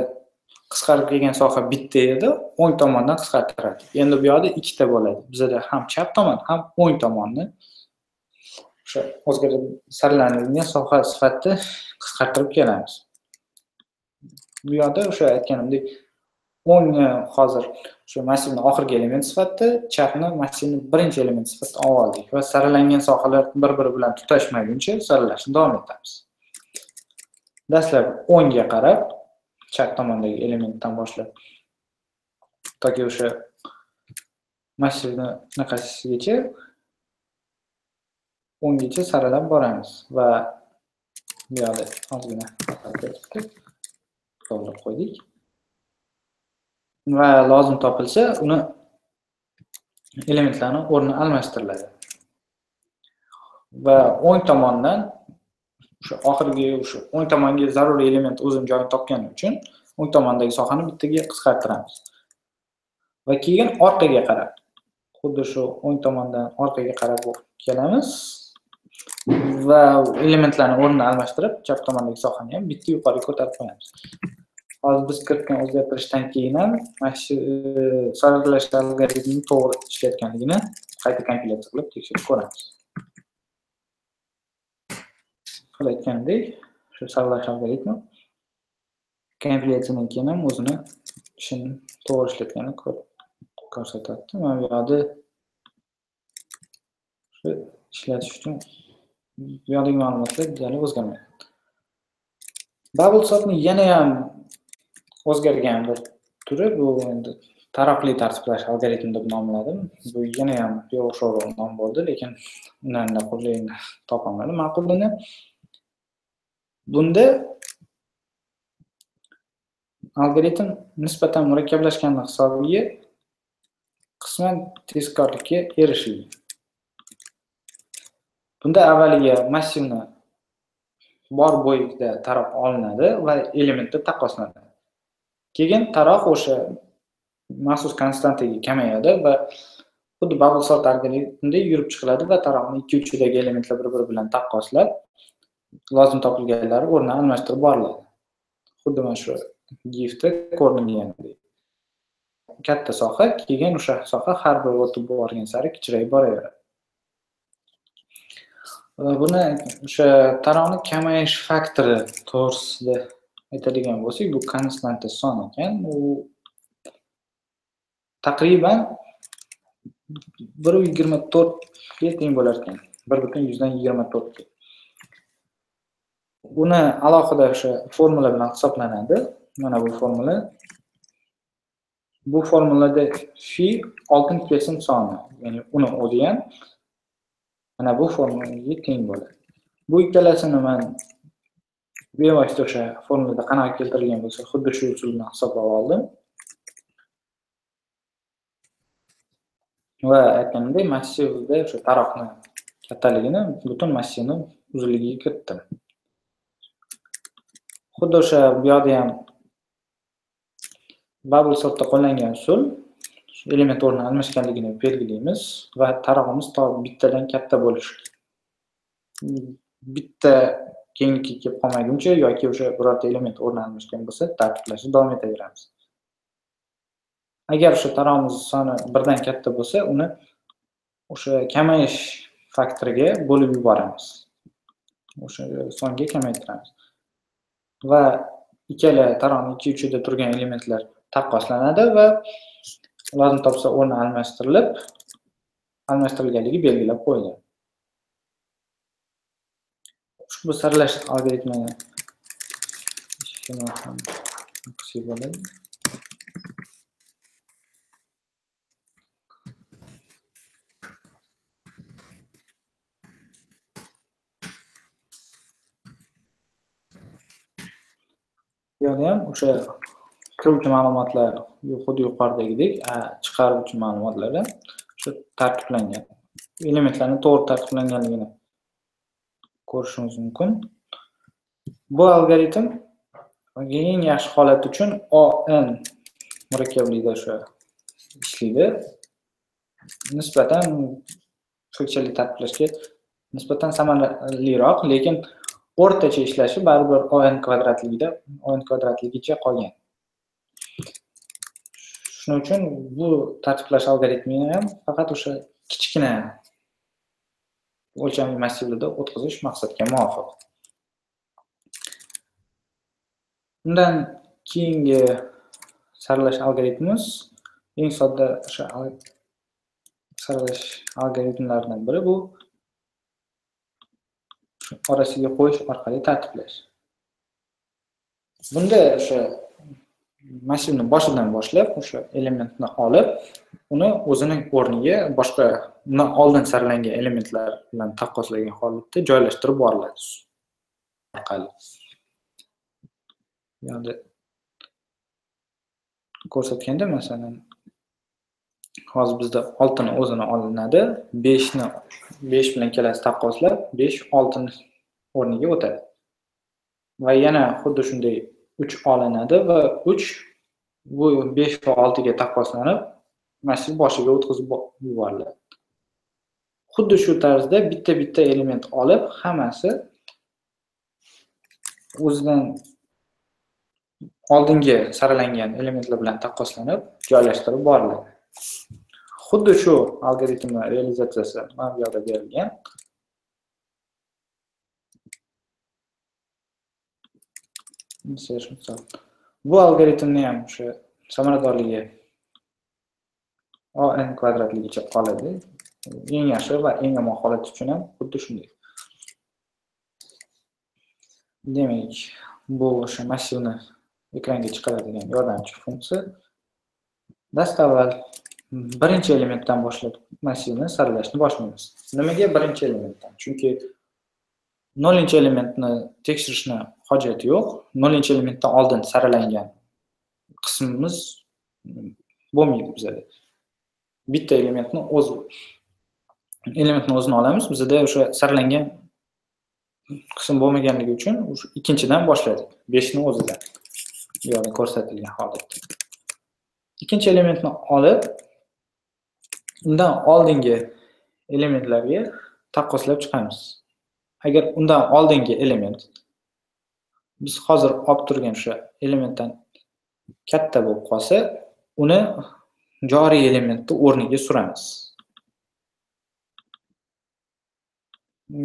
qisqarib kelgan soha bitta edi, o'ng tomondan qisqartiradi. Endi bu yerda ikkita bo'ladi. Bizda ham chap tomon, ham o'ng tomonni o'sha o'zgarib saralanadigan soha sifatida qisqartirib kelamiz. Bu yerda o'sha aytganimdek, o'ngni hozir o'sha massivning oxirgi element sifatida, chapni massivning birinchi element sifatida oldik va saralangan sohalar bir-biri bilan tutashmaguncha saralashni davom etamiz. Dastlab o'ngga qarab, chap tomondagi elementdan boshlab toki o'sha massivni naqashigacha o'nggacha saralab boramiz va bu yerda ozgina qoldirib qo'ydik. Va lozim topilsa, uni elementlarning o'rni almashtiriladi. Va o'ng tomondan o'sha oxirgi o'sha o'ng tomonga zaruriy element o'zini joyini topgani uchun o'ng tomondagi sohani bittaga qisqartiramiz. Va keyin orqaga qarab, xuddi shu o'ng tomondan orqaga qarab kelamiz va elementlarning o'rnini almashtirib, chap tomondagi sohani ham bitta yuqoriga ko'tarib qo'yamiz. Hozir biz kiritgan o'zgartirishdan keyin ham saralash algoritmining to'g'ri ishlayotganligini qayta kompilyatsiya qilib tekshirib ko'ramiz. Aytgandek, shu saralash algoritmi kompilyatsiyadan keyin ham o'zini ishini to'g'ri ishlatganini ko'rsatadi. Mana bu yerda shu ishlatish uchun bu yerdagi ma'lumotlar deyarli o'zgarmaydi. bubble sortni yana ham o'zgargan bir turi bu endi taroqli tartiblash algoritmi deb nomladim. Bu yana ham beo'xshov nom bo'ldi, lekin undan qulayini topolmadim ma'qulini. Bunda algoritm nisbatan murakkablashganlik hisobiga qisman tezkorlikka erishildi. Bunda avvaliga massivni bor bo'yida taroq olinadi va elementlar taqqoslanadi. Keyin taroq o'sha maxsus konstantaga kamayadi va xuddi bubble sort algoritmida yurib chiqiladi va taroqning ikki uchidagi elementlar bir-biri bilan taqqoslab, lozim topilganlari o'rnini almashtirib boriladi. Xuddi mana shu gifda ko'rinayotgandek. Katta soha, keyin o'sha soha har bir o'tib borgan sari kichrayib boraveradi. Buni o'sha taroqning kamayish faktori to'g'risida aytadigan bo'lsak, bu konstanta son ekan. U taqriban 1.24 ga teng bo'lar ekan. 1.124 ga. Uni alohida o'sha formula bilan hisoblanadi. Mana bu formula. Bu formulada phi oltin kesim soni, ya'ni uni o'zi ham mana bu formulaga teng bo'ladi. Bu ikkalasini men bevosita o'sha formulada qanaqa keltirilgan bo'lsa, xuddi shu usul bilan hisoblab oldim. Va aytganimdek, massivda o'sha taroqni kattaligini butun massivni uzunligiga kiritdim. Xuddi o'sha bu yerda ham bubble sortda qo'llangan usul element o'rnini almashganligini belgilaymiz va tarog'imiz to bittadan katta bo'lishi. Bitta keyingi kelib qolmaguncha yoki o'sha birorta element o'rnini almashgan bo'lsa, tartiblashni davom etaveramiz. Agar o'sha tarog'imiz soni birdan katta bo'lsa, uni o'sha kamayish faktoriga bo'lib yuboramiz. O'sha songa kamaytiramiz. Va ikkala taroqning ikki uchida turgan elementlar taqqoslanadi va lozim topsa o'rni almashtirilganligi belgilab qo'yiladi. Ushbu saralash algoritmini qilsak bo'ladi. Yo'q ham o'sha kiruvchi ma'lumotlar xuddi yuqoridagidek chiqaruvchi ma'lumotlar o'sha tartiblangan. Elementlarning to'g'ri tartiblanganligini ko'rishimiz mumkin. Bu algoritm eng yaxshi holat uchun ON murakkablikda o'sha ishlaydi. Nisbatan funksiyali tartiblashga nisbatan samaraliroq, lekin o'rtacha ishlashi baribir ON kvadratligicha qolgan. Shuning uchun bu tartiblash algoritmini ham faqat o'sha kichkina o'lchamli massivlarda o'tkazish maqsadga muvofiq. Undan keyingi saralash algoritmimiz eng sodda o'sha saralash algoritmlaridan biri bu orasiga qo'yish orqali tartiblash. Bunda o'sha massivni boshidan boshlab o'sha elementni olib, uni o'zining o'rniga boshqa undan oldin saralangan elementlar bilan taqqoslagan holatda joylashtirib boriladi. Orqali. Ya'ni ko'rsatganda masalan hozir bizda oltin o'zini olinadi, 5 bilan kelasi taqqoslab 5 oltin o'rniga o'tadi. Va yana xuddi shunday 3 olinadi va 3 bu 5 va 6 ga taqqoslanib massiv boshiga o'tkazib yuboriladi. Xuddi shu tarzda bitta element olib, hammasi o'zidan oldingi saralangan elementlar bilan taqqoslanib joylashtirib boriladi. Xuddi shu algoritmning realizatsiyasi mana bu yerda berilgan. Bu algoritmni ham o'sha samaradorligi ON kvadratligicha qoladi. Eng yaxshi va eng yomon holat uchun ham xuddi shunday. Demak, bu o'sha massivni ekranga chiqaradigan yordamchi funksiya. Dastavval birinchi elementdan boshlab massivni saralashni boshlaymiz. Nimaga birinchi elementdan? Chunki 0-elementni tekshirishni hojati yo'q. 0-elementdan oldin saralangan qismimiz bo'lmaydi bizda. Bitta elementni o'zini olamiz. Bizda o'sha saralangan qism bo'lmaganligi uchun ikkinchidan boshladik. 5 ni o'zidan. Bu yerda ko'rsatilgan holatda. Ikkinchi elementni olib, undan oldingi elementlarga taqqoslab chiqamiz. Agar undan oldingi element biz hozir olib turgan o'sha elementdan katta bo'lib qolsa, uni joriy elementni o'rniga suramiz.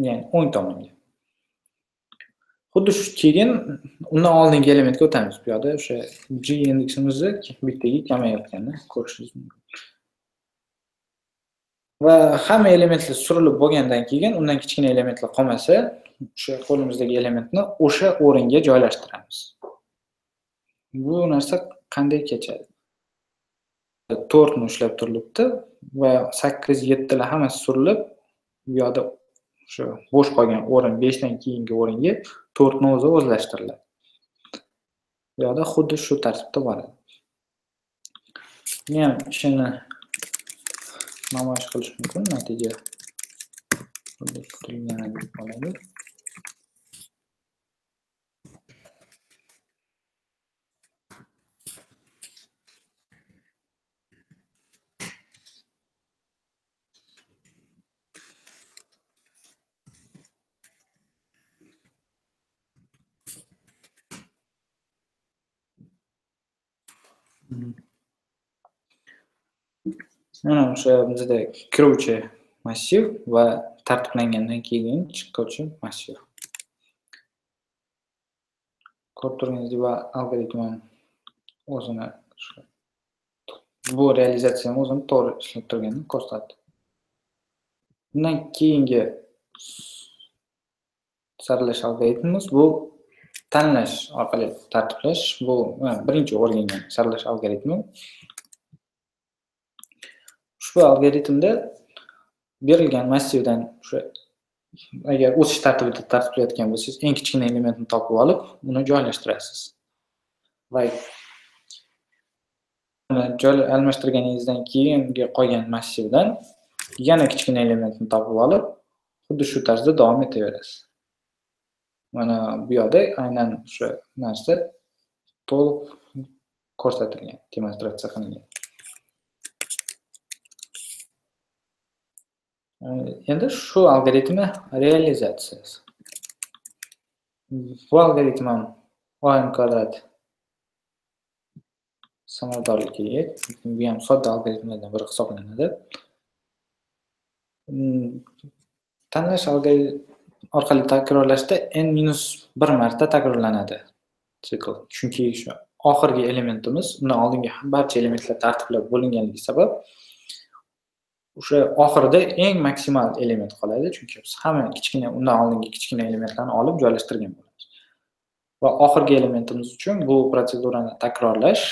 Ya'ni o'ng tomonga. Xuddi shu keyin undan oldingi elementga o'tamiz. Bu yerda o'sha G indeksimizni bittaga kamayayotganini ko'rishingiz mumkin. Va hamma elementlar surilib bo'lgandan keyin undan kichkina elementlar qolmasa, o'sha qo'limizdagi elementni o'sha o'ringa joylashtiramiz. Bu narsa qanday kechadi? 4 ni ushlab turilibdi va 8, 7 lar hammasi surilib, bu yerda o'sha bo'sh qolgan o'rin 5 dan keyingi o'ringa 4 ni o'zi o'zlashtiriladi. Bu yerda xuddi shu tartibda boradi. Men ham ishini namoyish qilish mumkin, natija kutilgan deb qoladi. Mana o'sha bizda kiruvchi massiv va tartiblangandan keyin chiquvchi massiv. Ko'rib turganingizdek, algoritm o'zini bu realizatsiyani o'zini to'g'ri ishlab turganini ko'rsatdi. Bundan keyingi saralash algoritmimiz bu tanlash orqali tartiblash. Bu birinchi o'rgangan saralash algoritmi. Ushbu algoritmda berilgan massivdan o'sha agar o'sish tartibida tartiblayotgan bo'lsangiz, eng kichkina elementni topib olib, uni joylashtirasiz. Va uni almashtirganingizdan keyingi qolgan massivdan yana kichkina elementni topib olib, xuddi shu tarzda davom etaverasiz. Mana bu yerda aynan o'sha narsa to'liq ko'rsatilgan, demonstratsiya qilingan. Endi shu algoritmni realizatsiyasi. Bu algoritm ham o'yin kvadrat samaradorligiga ega. Bu ham sodda algoritmlardan biri hisoblanadi. Tanlash orqali takrorlashda n-1 marta takrorlanadi sikl. Chunki shu oxirgi elementimiz undan oldingi barcha elementlar tartiblab bo'linganligi sabab o'sha oxirida eng maksimal element qoladi, chunki biz hamma kichkina undan oldingi kichkina elementlarni olib joylashtirgan bo'lamiz. Va oxirgi elementimiz uchun bu protsedurani takrorlash,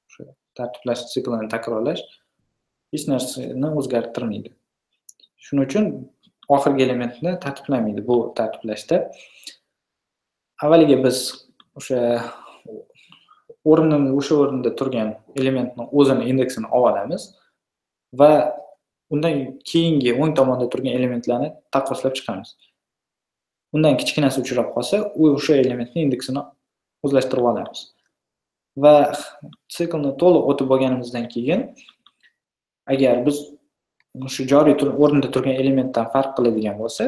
o'sha tartiblash siklini takrorlash hech narsani o'zgartirmaydi. Shuning uchun oxirgi elementni tartiblamaydi bu tartiblashda. Avvaliga biz o'sha o'rinda turgan elementni o'zini indeksini olamiz va undan keyingi o'ng tomonda turgan elementlarni taqqoslab chiqamiz. Undan kichkinasi uchrab qolsa, u o'sha elementning indeksini o'zlashtirib olamiz. Va siklni to'liq o'tib bo'lganimizdan keyin agar biz o'sha joriy o'rinda turgan elementdan farq qiladigan bo'lsa,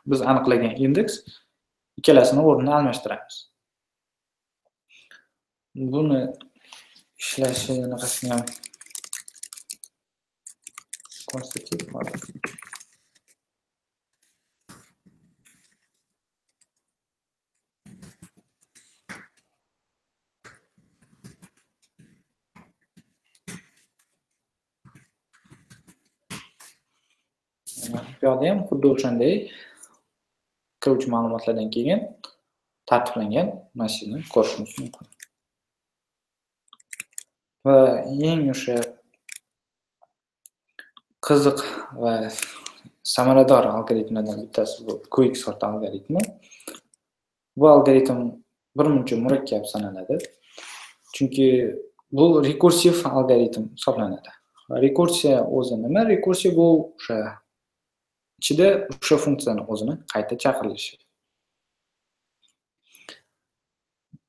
biz aniqlagan indeks ikkalasini o'rnini almashtiramiz. Buni ishlashini qasam ko'rsatib qo'yaman. Bu yerda ham xuddi o'shanday kiruvchi ma'lumotlardan keyin tartiblangan massivni ko'rishimiz mumkin. Va eng o'sha qiziq va samarador algoritmlardan bittasi bu quicksort algoritmi. Bu algoritm birmuncha murakkab sanaladi. Chunki bu rekursiv algoritm hisoblanadi. Rekursiya o'zi nima? Rekursiya bu o'sha ichida o'sha funksiyani o'zini qayta chaqirilishi.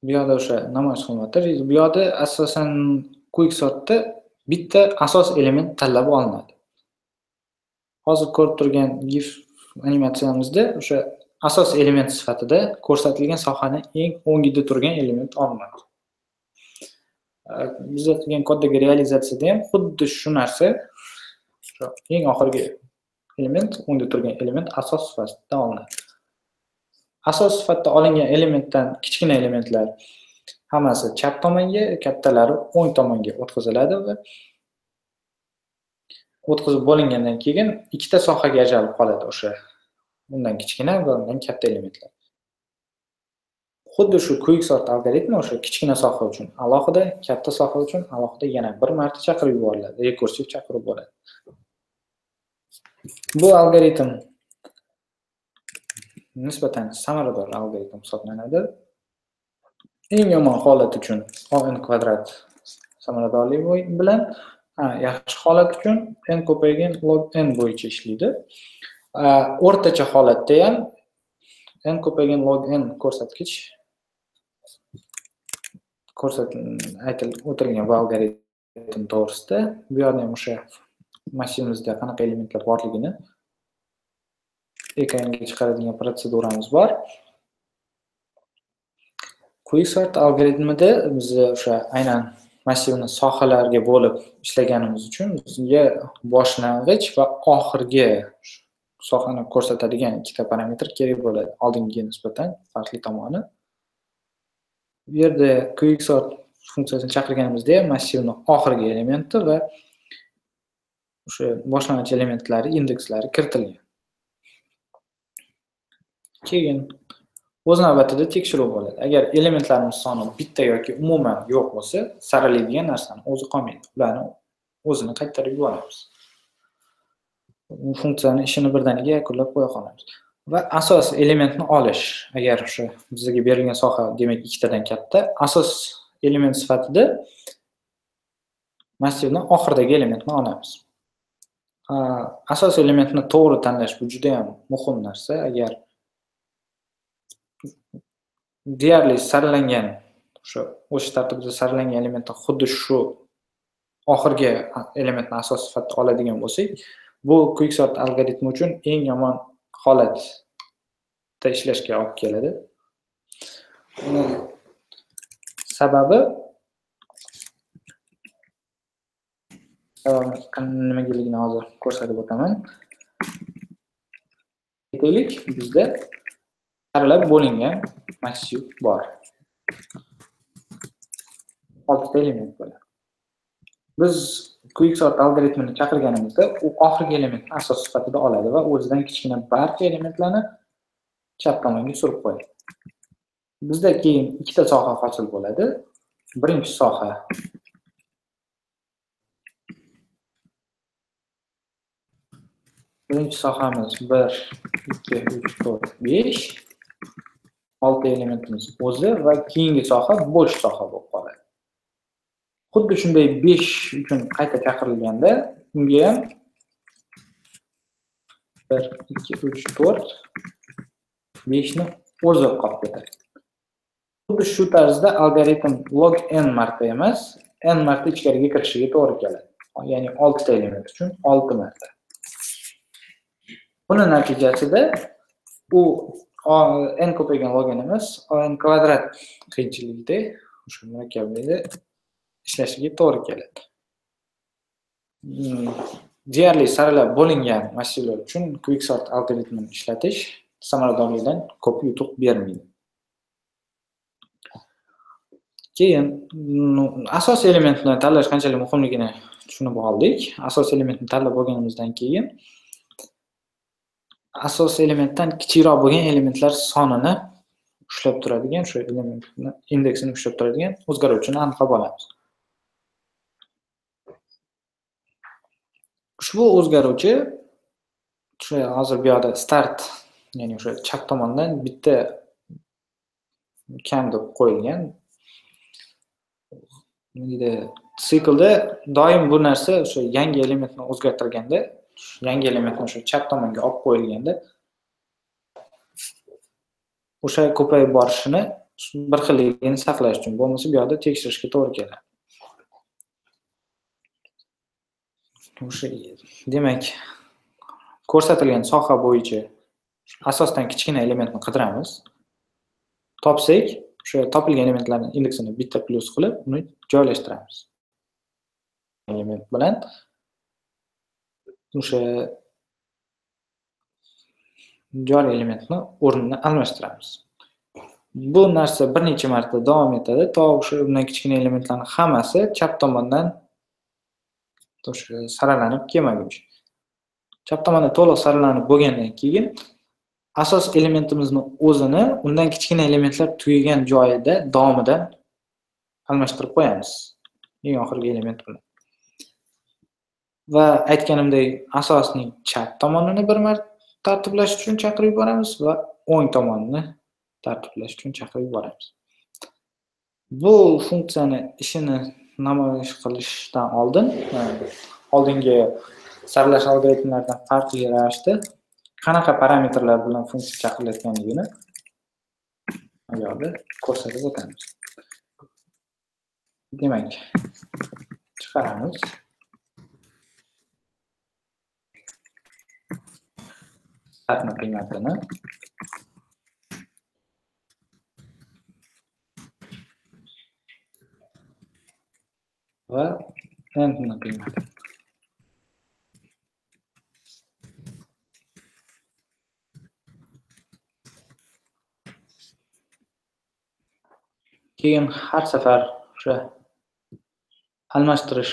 Bu yerda o'sha namoyish qilyapti. Bu yerda asosan quicksortda bitta asos element tanlab olinadi. Hozir ko'rib turgan GIF animatsiyamizda o'sha asos element sifatida ko'rsatilgan sohani eng o'ngida turgan element olinadi. Biz qilgan koddagi realizatsiyada ham xuddi shu narsa, eng oxirgi element, o'ngda turgan element asos sifatida olinadi. Asos sifatida olingan elementdan kichkina elementlar hammasi chap tomonga, kattalari o'ng tomonga o'tkaziladi va o'tkazib bo'lingandan keyin ikkita sohaga ajralib qoladi o'sha undan kichkina va undan katta elementlar. Xuddi shu quicksort algoritmi o'sha kichkina soha uchun alohida, katta soha uchun alohida yana bir marta chaqirib yuboriladi, rekursiv chaqirib bo'ladi. Bu algoritm nisbatan samarador algoritm hisoblanadi. Eng yomon holat uchun n kvadrat samaradorligi bilan, yaxshi holat uchun n ko'paygan log n bo'yicha ishlaydi. O'rtacha holatda ham n ko'paygan log n ko'rsatkich aytilib o'tilgan bu algoritm to'g'risida. Bu yerda ham o'sha massivimizda qanaqa elementlar borligini ekranga chiqaradigan protseduramiz bor. Quicksort algoritmida biz o'sha aynan massivni sohalarga bo'lib ishlaganimiz uchun bizga boshlang'ich va oxirgi sohani ko'rsatadigan ikkita parametr kerak bo'ladi. Oldingiga nisbatan farqli tomoni. Bu yerda quicksort funksiyasini chaqirganimizda massivni oxirgi elementi va o'sha boshlang'ich elementlari indekslari kiritilgan. Keyin o'z navbatida tekshiruv bo'ladi. Agar elementlarimiz soni bitta yoki umuman yo'q bo'lsa, saralaydigan narsani o'zi qolmaydi. Ularni o'zini qaytarib yuboramiz. Bu funksiyani ishini birdaniga yakunlab qo'ya qolamiz. Va asos elementni olish. Agar o'sha bizga berilgan soha demak ikkitadan katta, asos element sifatida massivning oxiridagi elementni olamiz. Asos elementni to'g'ri tanlash bu juda ham muhim narsa. Agar deyarli saralangan o'sha tartibda saralangan elementni xuddi shu oxirgi elementni asos sifatida oladigan bo'lsak, bu quicksort algoritmi uchun eng yomon holatda ishlashga olib keladi. Sababi nimaligini hozir ko'rsatib o'taman. Aytaylik, bizda saralab bo'lingan massiv bor. 6 ta element bo'ladi. Biz quicksort algoritmini chaqirganimizda u oxirgi elementni asos sifatida oladi va o'zidan kichkina barcha elementlarni chap tomonga surib qo'yadi. Bizda keyin ikkita soha hosil bo'ladi. Birinchi soha birinchi sohamiz 1 2 3 4 5 6 elementimiz o'zi va keyingi soha bo'sh soha bo'lib qoladi. Xuddi shunday 5 uchun qayta chaqirilganda unga ham 1 2 3 4 5 ni o'zi qolib ketadi. Xuddi shu tarzda algoritm log n marta emas, n marta ichkariga kirishiga to'g'ri keladi. Ya'ni 6 ta element uchun 6 marta. Buning natijasida u n ko'paygan log n emas, n kvadrat qiyinchilikda o'sha murakkablikda ishlashiga to'g'ri keladi. Deyarli saralab bo'lingan massivlar uchun quicksort algoritmini ishlatish samaradorlikdan ko'p yutuq bermaydi. Keyin asos elementni tanlash qanchalik muhimligini tushunib oldik. Asos elementni tanlab bo'lganimizdan keyin asosiy elementdan kichikroq bo'lgan elementlar sonini ushlab turadigan, o'sha elementni indeksini ushlab turadigan o'zgaruvchini aniqlab olamiz. Ushbu o'zgaruvchi o'sha hozir bu yerda start, ya'ni o'sha chap tomondan bitta kam deb qo'yilgan. Siklda doim bu narsa o'sha yangi elementni o'zgartirganda, yangi elementni o'sha chap tomonga olib qo'yilganda o'sha ko'payib borishini bir xilligini saqlash uchun, bo'lmasa bu yerda tekshirishga to'g'ri keladi. O'sha demak, ko'rsatilgan soha bo'yicha asosdan kichkina elementni qidiramiz. Topsak, o'sha topilgan elementlarning indeksini bitta plyus qilib, uni joylashtiramiz. Element bilan o'sha joriy elementni o'rnini almashtiramiz. Bu narsa bir necha marta davom etadi, to o'sha undan kichkina elementlarning hammasi chap tomondan o'sha saralanib kelmaguncha. Chap tomonda to'liq saralanib bo'lgandan keyin asos elementimizni o'zini undan kichkina elementlar tugagan joyida davomidan almashtirib qo'yamiz. Eng oxirgi element bilan. Va aytganimdek, asosning chap tomonini bir marta tartiblash uchun chaqirib yuboramiz va o'ng tomonini tartiblash uchun chaqirib yuboramiz. Bu funksiyani ishini namoyish qilishdan oldingi saralash algoritmlaridan farqli ravishda qanaqa parametrlar bilan funksiya chaqirilayotganligini bu yerda ko'rsatib o'tamiz. Demak, chiqaramiz. Startni qiymatini va endni qiymatini. Keyin har safar o'sha almashtirish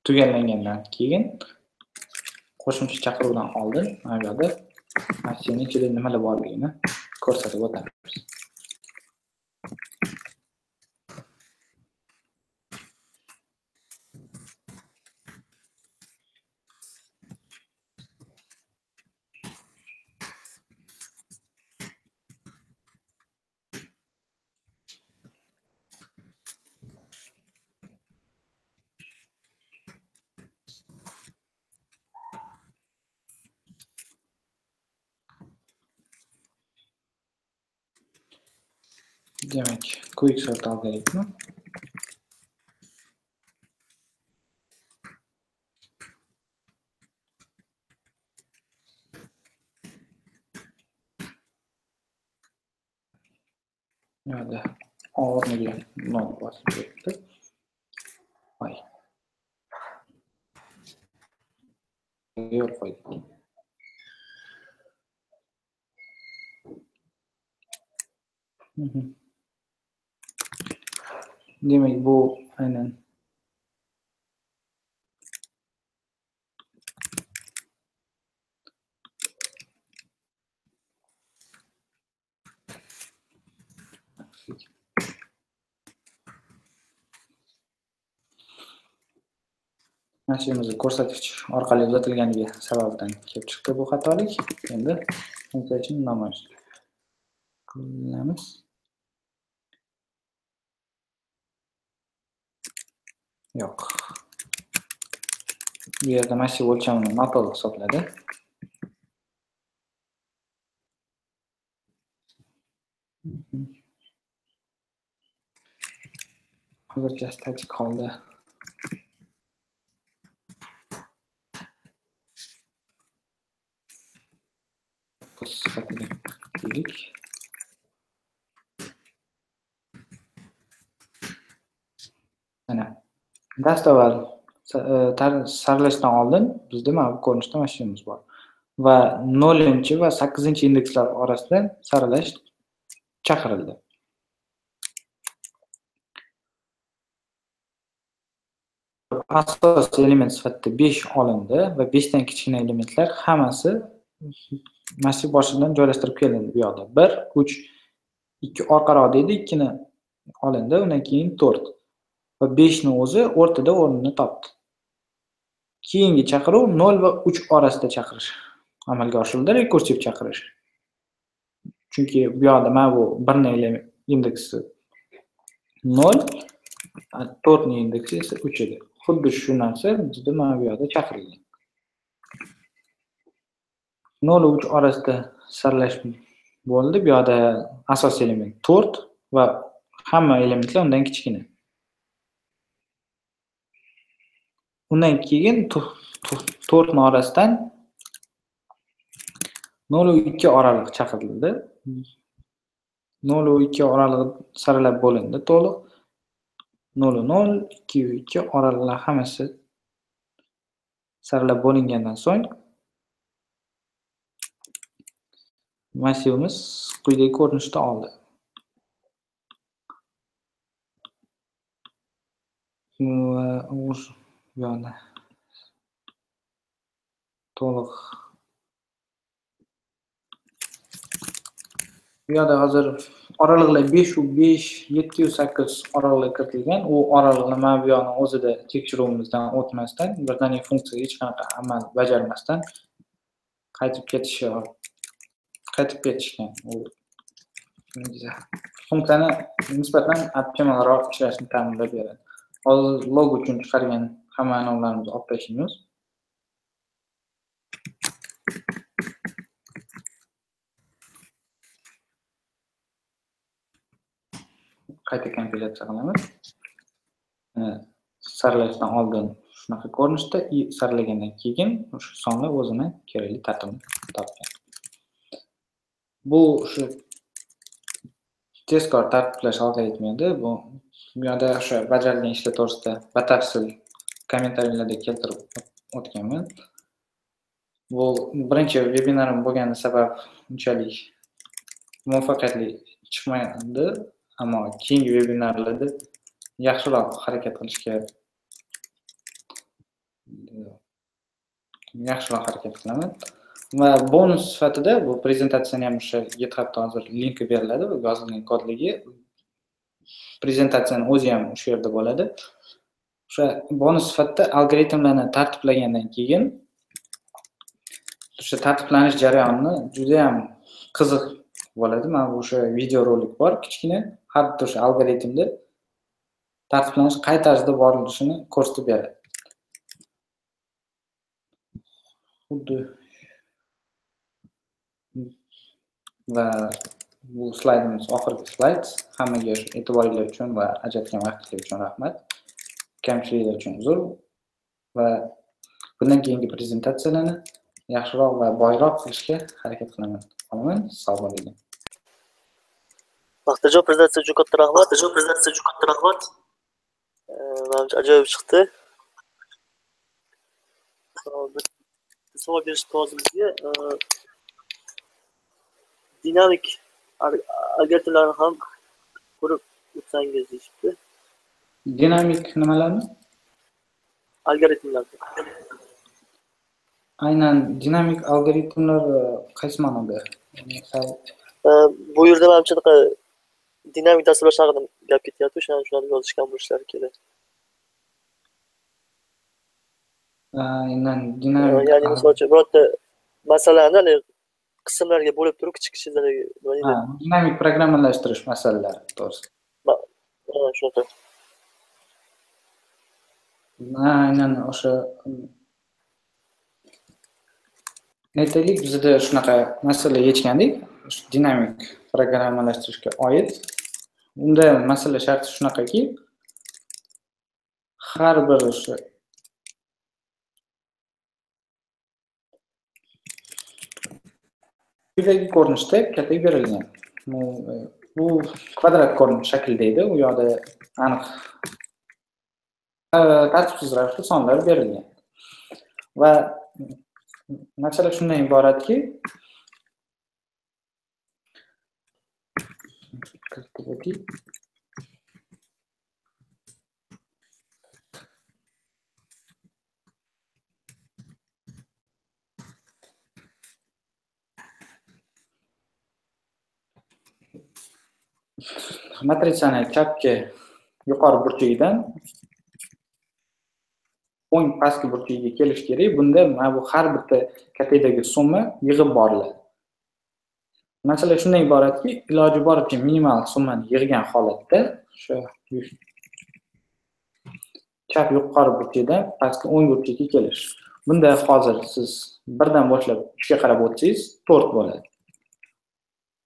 tugallangandan keyin qo'shimcha chaqiruvdan oldin mana bu yerda massivning ichida nimalar borligini ko'rsatib o'tamiz. Demak, quick sort algoritmi. Nerede? O'rniga not bosib ketdi. Voy. Yo'l qo'ydik. Demak, bu aynan Mashinamizni ko'rsatkich orqali uzatilganligi sababidan kelib chiqdi bu xatolik. Endi funksiya uchun namoyish qilamiz. Yo'q. Bu yerda massiv o'lchamini noto'g'ri hisobladi. Hozircha statik holda mana dastavval saralashdan oldin bizda mana bu ko'rinishda mashinamiz bor va 0 va 8 indekslar orasida saralash chaqirildi. Asosiy element sifatida 5 olindi va 5 dan kichkina elementlar hammasi massiv boshidan joylashtirib kelindi bu yoqda. 1, 3, 2 orqaroq deydi, 2 ni olindi, undan keyin 4 va 5 ni o'zi o'rtada o'rnini topdi. Keyingi chaqiruv 0 va 3 orasida chaqirish amalga oshirildi, rekursiv chaqirish. Chunki bu yoqda mana bu 1 ni indeksi 0, 4 ni indeksi esa 3 edi. Xuddi shu narsa bizda mana bu yoqda chaqirilgan. 0 va 3 orasida saralash bo'ldi. Bu yoqda asosiy element 4 va hamma elementlar undan kichkina. Undan keyin 4 ni orasidan 0 va 2 oraliq chaqirildi. 0 va 2 oralig'i saralab bo'lindi to'liq. 0 0, 2 va 2 oraliqlar hammasi saralab bo'lingandan so'ng massivimiz quyidagi ko'rinishda oldi. Yana to'liq bu yerda hozir oraliqlar 5 va 5, 7 va 8 oralig'i kiritilgan. U oraliqlar mana bu yoqni o'zida tekshiruvimizdan o'tmasdan, birdaniga funksiya hech qanaqa amal bajarmasdan qaytib ketishgan. U funksiyani nisbatan optimalroq ishlashini ta'minlab beradi. Hozir log uchun chiqargan hamma anomlarimizni olib tashlaymiz. Qayta kompilyatsiya qilamiz. Saralashdan oldin shunaqa ko'rinishda, saralagandan keyin o'sha sonlar o'zini kerakli tartibni topgan. Bu shu tezkor tartiblash algoritmida bu yerda o'sha bajarilgan ishlar to'g'risida batafsil kommentariyalarda keltirib o'tganman. Bu birinchi vebinarim bo'lgani sabab unchalik muvaffaqiyatli chiqmadi, ammo keyingi vebinarlarda yaxshiroq harakat qilaman. Va bonus sifatida bu prezentatsiyani ham o'sha GitHubda hozir linki beriladi va yozilgan kodligi. Prezentatsiyaning o'zi ham o'sha yerda bo'ladi. O'sha bonus sifatida algoritmlarni tartiblagandan keyin o'sha tartiblanish jarayonini juda ham qiziq bo'ladi. Mana bu o'sha video rolik bor, kichkina, har bitta o'sha algoritmda tartiblanish qay tarzda borilishini ko'rsatib beradi. Xuddi va bu slaydimiz oxirgi slayd. Hammaga e'tiboringlar uchun va ajratgan vaqtinglar uchun rahmat. Kamchiliklar uchun uzr va bundan keyingi prezentatsiyalarni yaxshiroq va boyroq qilishga harakat qilaman. Sog' bo'ling. Baxtiyor prezentatsiya uchun katta rahmat. Menimcha ajoyib chiqdi. Savol berishdi hozir bizga. Dinamik algoritmlarni ham ko'rib o'tsangiz deyishdi. Dinamik nimalarni? Algoritmlar. Aynan dinamik algoritmlar qaysi ma'noda? Bu yerda menimcha dinamik dasturlash haqida gap ketyapti. Shuni yozishgan bo'lishlari kerak. Aynan dinamik. Ya'ni masalan, birorta masalani qismlarga bo'lib turib kichik-kichiklarga dinamik programmalashtirish masalalari to'g'risi. Shunaqa. Aynan o'sha aytaylik, bizda shunaqa masala yechgandik, dinamik programmalashtirishga oid. Unda masala sharti shunaqaki, har bir o'sha quyidagi ko'rinishda katak berilgan. Bu kvadrat ko'rinish shaklida edi. U yoqda aniq tartibsiz ravishda sonlar berilgan. Va masala shundan iboratki, matritsani chapki yuqori burchagidan o'ng pastki burchagiga kelish kerak. Bunda mana bu har bitta katedagi summa yig'ib boriladi. Masala shundan iboratki, iloji boricha minimal summani yig'gan holatda o'sha chap yuqori burchakdan pastki o'ng burchakka kelish. Bunda hozir siz 1 dan boshlab 3 ga qarab o'tsangiz 4 bo'ladi.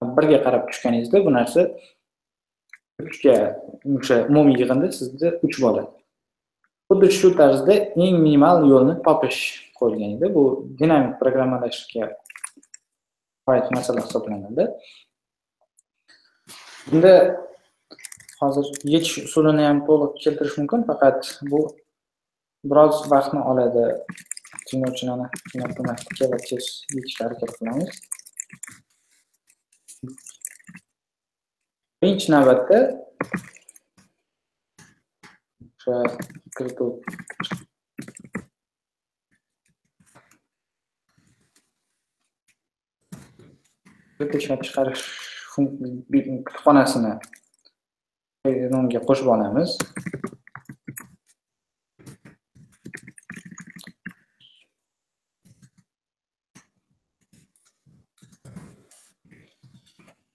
1 ga qarab tushganingizda bu narsa 3 ga o'sha umumiy yig'inda sizda 3 bo'ladi. Xuddi shu tarzda eng minimal yo'lni topish qo'yilgan edi. Bu dinamik programmalashga oid masala hisoblanadi. Bunda hozir yechish usulini ham to'liq keltirish mumkin, faqat bu biroz vaqtni oladi. Tinglovchilarni matematika va tez yechishga harakat qilamiz. Birinchi navbatda o'sha kirituv ishlab chiqarish kutubxonasini unga qo'shib olamiz.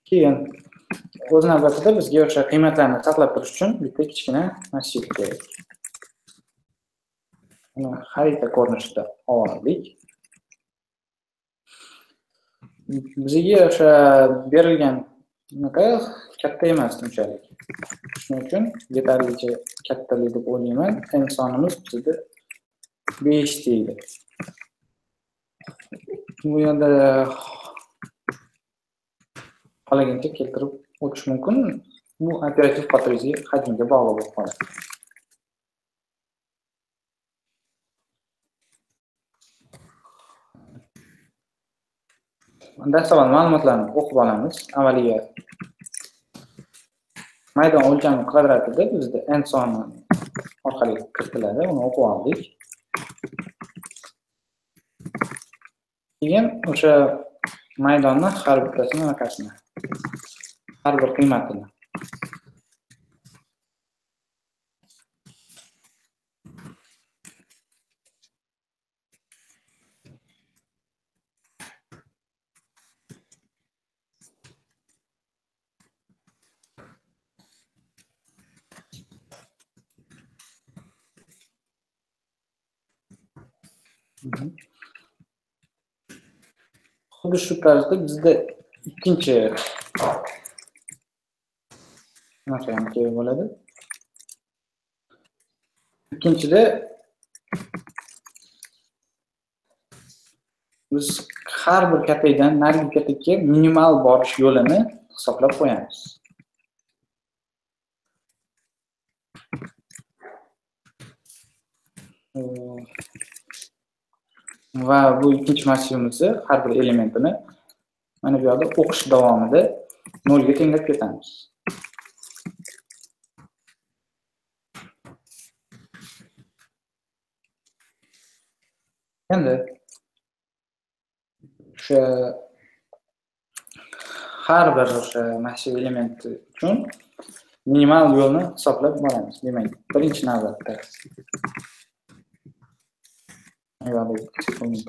Keyin o'z navbatida bizga o'sha qiymatlarni saqlab turish uchun bitta kichkina massiv kerak. Uni xarita ko'rinishida oldik. Bizga o'sha berilgan katta emas unchalik. Shuning uchun yetarlicha kattalik deb o'ylayman. Insonimiz bizda 5 deydi. Bu yerda qolagancha keltirib o'tish mumkin. Bu operativ xotiringizga hajmga bog'liq bo'lib qoladi. Dastavval ma'lumotlarni o'qib olamiz. Avvaliga maydon o'lchami kvadratida bizda n soni orqali kiritiladi. Uni o'qib oldik. Keyin o'sha maydonni har bittasini anaqasini, har bir qiymatini xuddi shu tarzda bizda ikkinchi narsa ham kerak bo'ladi. Ikkinchida biz har bir katakdan narigi katakka minimal borish yo'lini hisoblab qo'yamiz. Va bu ikkinchi massivimizni har bir elementini mana bu yerda o'qish davomida 0 ga tenglab ketamiz. Endi o'sha har bir o'sha massiv element uchun minimal yo'lni hisoblab boramiz. Demak, birinchi navbatda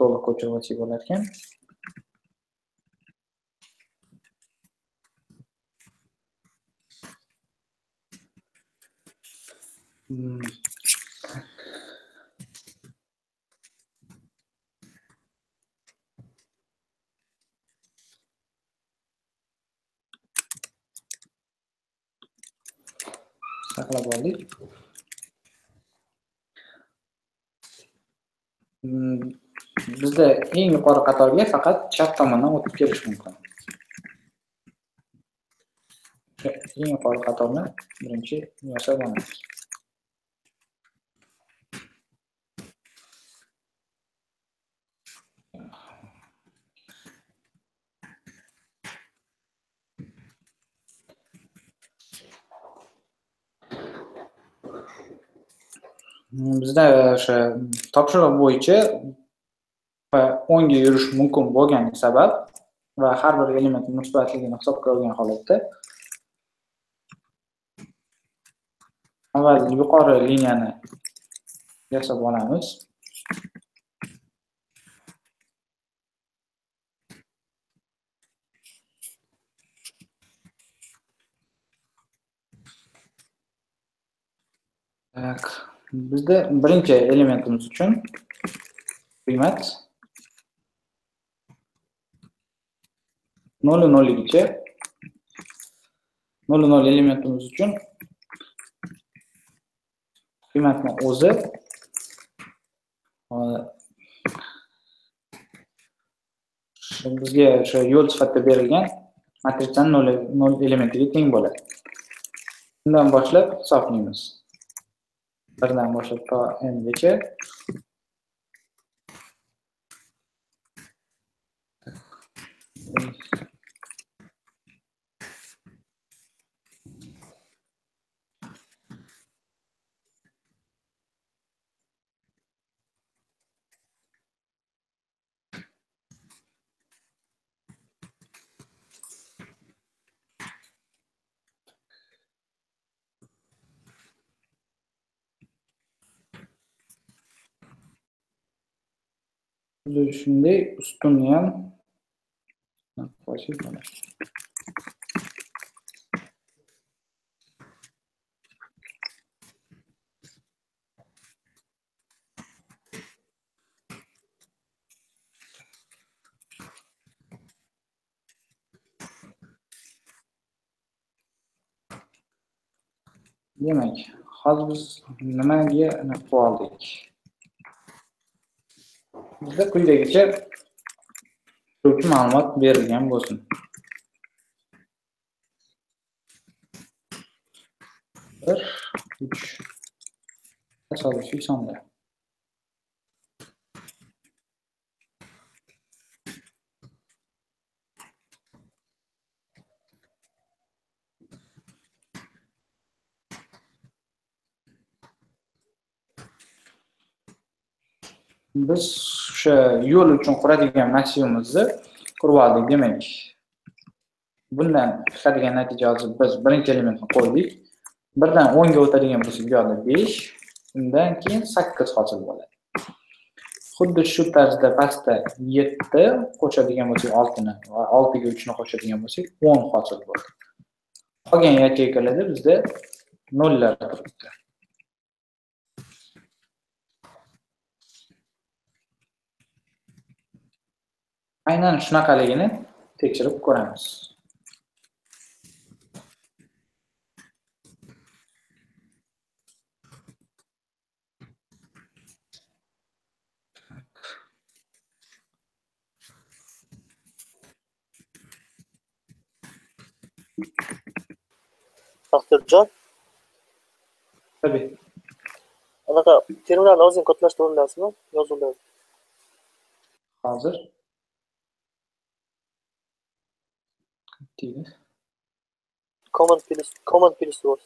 to'liq ko'chirib o'tsak bo'lar ekan. Saqlab oldik. Bizda eng yuqori qatorga faqat chap tomondan o'tib kelish mumkin. Eng yuqori qatorni birinchi yasab olamiz. Bizda o'sha topshiriq bo'yicha o'ngga yurish mumkin bo'lgani sabab va har bir element musbatligini hisobga olgan holatda avval yuqori liniyani yasab olamiz. Bizda birinchi elementimiz uchun qiymat 0 gacha 0 elementimiz uchun qiymatni o'zi bizga o'sha yo'l sifatida berilgan matrisaning 0 elementiga teng bo'ladi. Bundan boshlab hisoblaymiz. 1 dan boshlab to n gacha shunday ustunni ham qo'shib bo'ladi. Demak, hozir biz nimaga qo'yib oldik? Bizda quyidagicha turli ma'lumot berilgan bo'lsin. 1 3 tasodifiy sonlar. Biz o'sha yo'l uchun quradigan massivimizni qurib oldik. Demak, bundan chiqadigan natija hozir biz birinchi elementni qo'ydik. 1 dan 10 ga o'tadigan bo'lsak, bu yerda 5, undan keyin 8 hosil bo'ladi. Xuddi shu tarzda pastda 7 qo'shadigan bo'lsak 6 ni va 6 ga 3 ni qo'shadigan bo'lsak 10 hosil bo'ladi. Qolgan yacheykalarda bizda nollar turibdi. Aynan shunaqaligini tekshirib ko'ramiz. Baxtiyorjon, Tabii. anaqa terminalni o'zing kodlashtirib olasizmi? Yozuvlar. Hozir Command plus.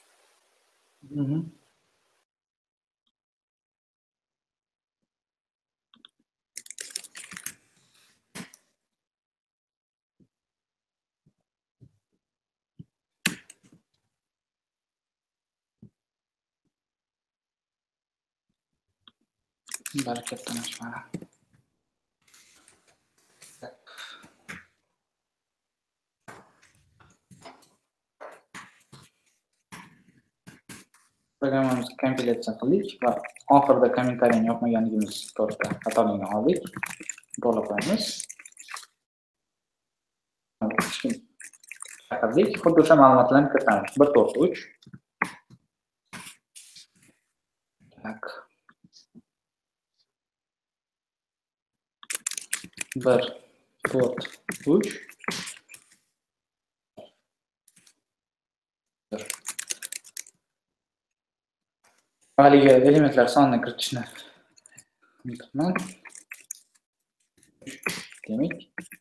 Bereketli açmalar. Programmamizni kompilatsiya qildik va oxirida kommentariyani yopmaganligimiz to'g'risida xatoligini oldik. To'g'ri qo'yamiz. Chaqirdik, xuddi o'sha ma'lumotlarni kiritamiz. 143. Tak. 143. Haligi elementlar sonini kiritishni unutmang. Demak,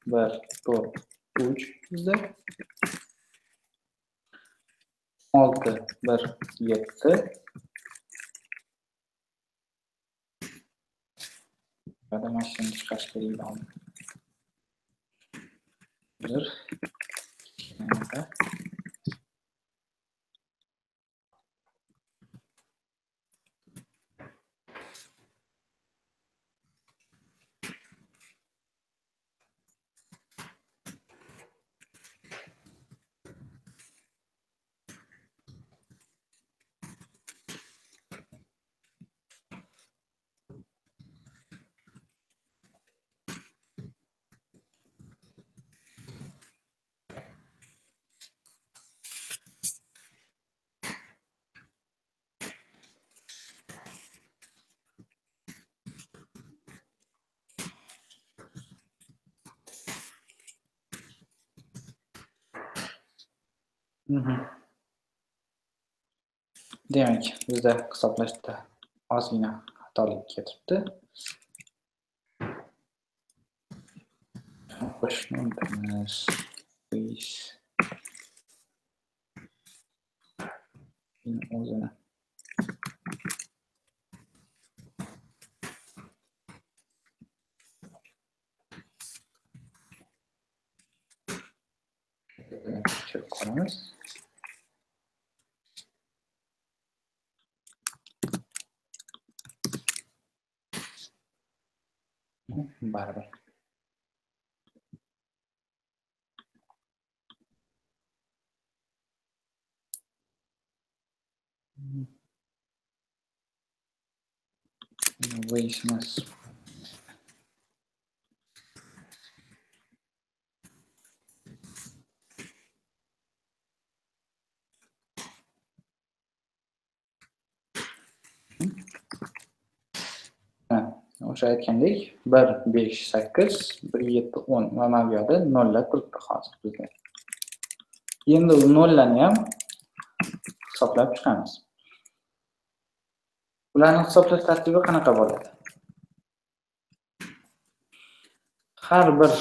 1 4 3 bizda 6 1 7 Ada mashina chiqarish kerak. 1 2 Demak, bizda hisoblashda ozgina xatolik ketibdi. Qo'shishni unutmaymiz. O'zini tekshirib ko'ramiz. Baribir. Voice'imiz o'sha aytgandek 1, 5, 8, 1, 7, 10 va mana bu yerda nollar turibdi hozir bizda. Endi u nollarni ham hisoblab chiqamiz. Ularni hisoblash tartibi qanaqa bo'ladi? Har bir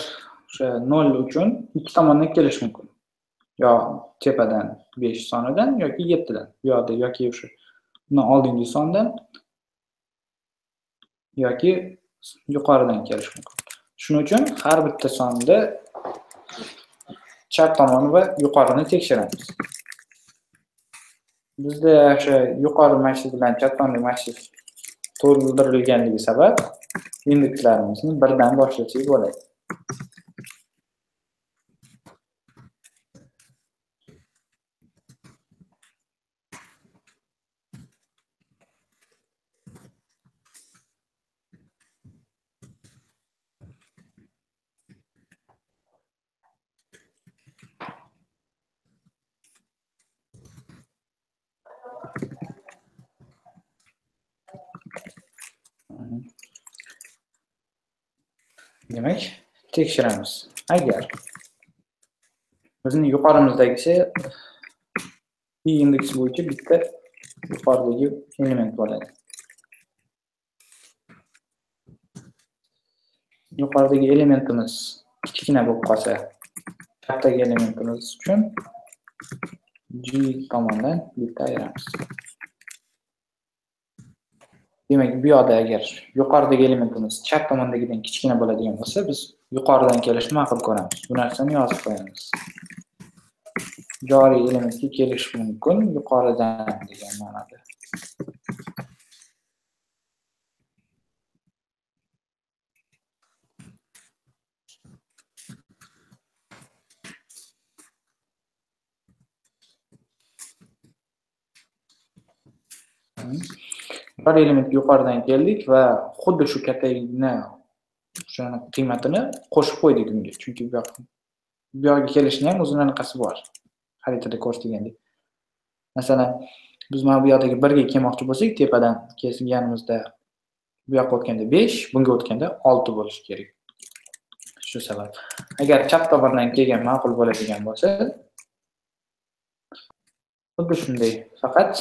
o'sha 0 uchun ikki tomondan kelish mumkin. Yo tepadan 5 sonidan yoki 7 dan. Bu yerda yoki o'sha undan oldingi sondan yoki yuqoridan kelish mumkin. Shuning uchun har bitta sonda chap tomon va yuqorini tekshiramiz. Bizda o'sha yuqori massив bilan chap tomonli massив to'ldirilganligi sabab indekslarimizni birdan boshlasak bo'ladi. Demak, tekshiramiz. Agar bizning yuqorimizdagisi i indeksi bo'yicha bitta yuqoridagi element bo'ladi. Yuqoridagi elementimiz kichkina bo'lib qolsa, chapdagi elementimiz uchun G tomondan bitta ayiramiz. Demak, bu yerda agar yuqoridagi elementimiz chap tomondagidan kichkina bo'ladigan bo'lsa, biz yuqoridan kelishni ma'qul ko'ramiz. Bu narsani yozib qo'yamiz. Joriy elementga kelish mumkin yuqoridan degan ma'noda. Bir element yuqoridan keldik va xuddi shu kattagina o'shani qiymatini qo'shib qo'ydik unga. Chunki bu yoqqa kelishning ham o'zining anaqasi bor. Xaritada ko'rsatilgandek. Masalan, biz mana bu yoqdagi 1 ga kelmoqchi bo'lsak, tepadan kelganimizda bu yoqqa o'tganda 5, bunga o'tganda 6 bo'lishi kerak. Shu sabab. Agar chap tomondan kelgan ma'qul bo'ladigan bo'lsa, xuddi shunday, faqat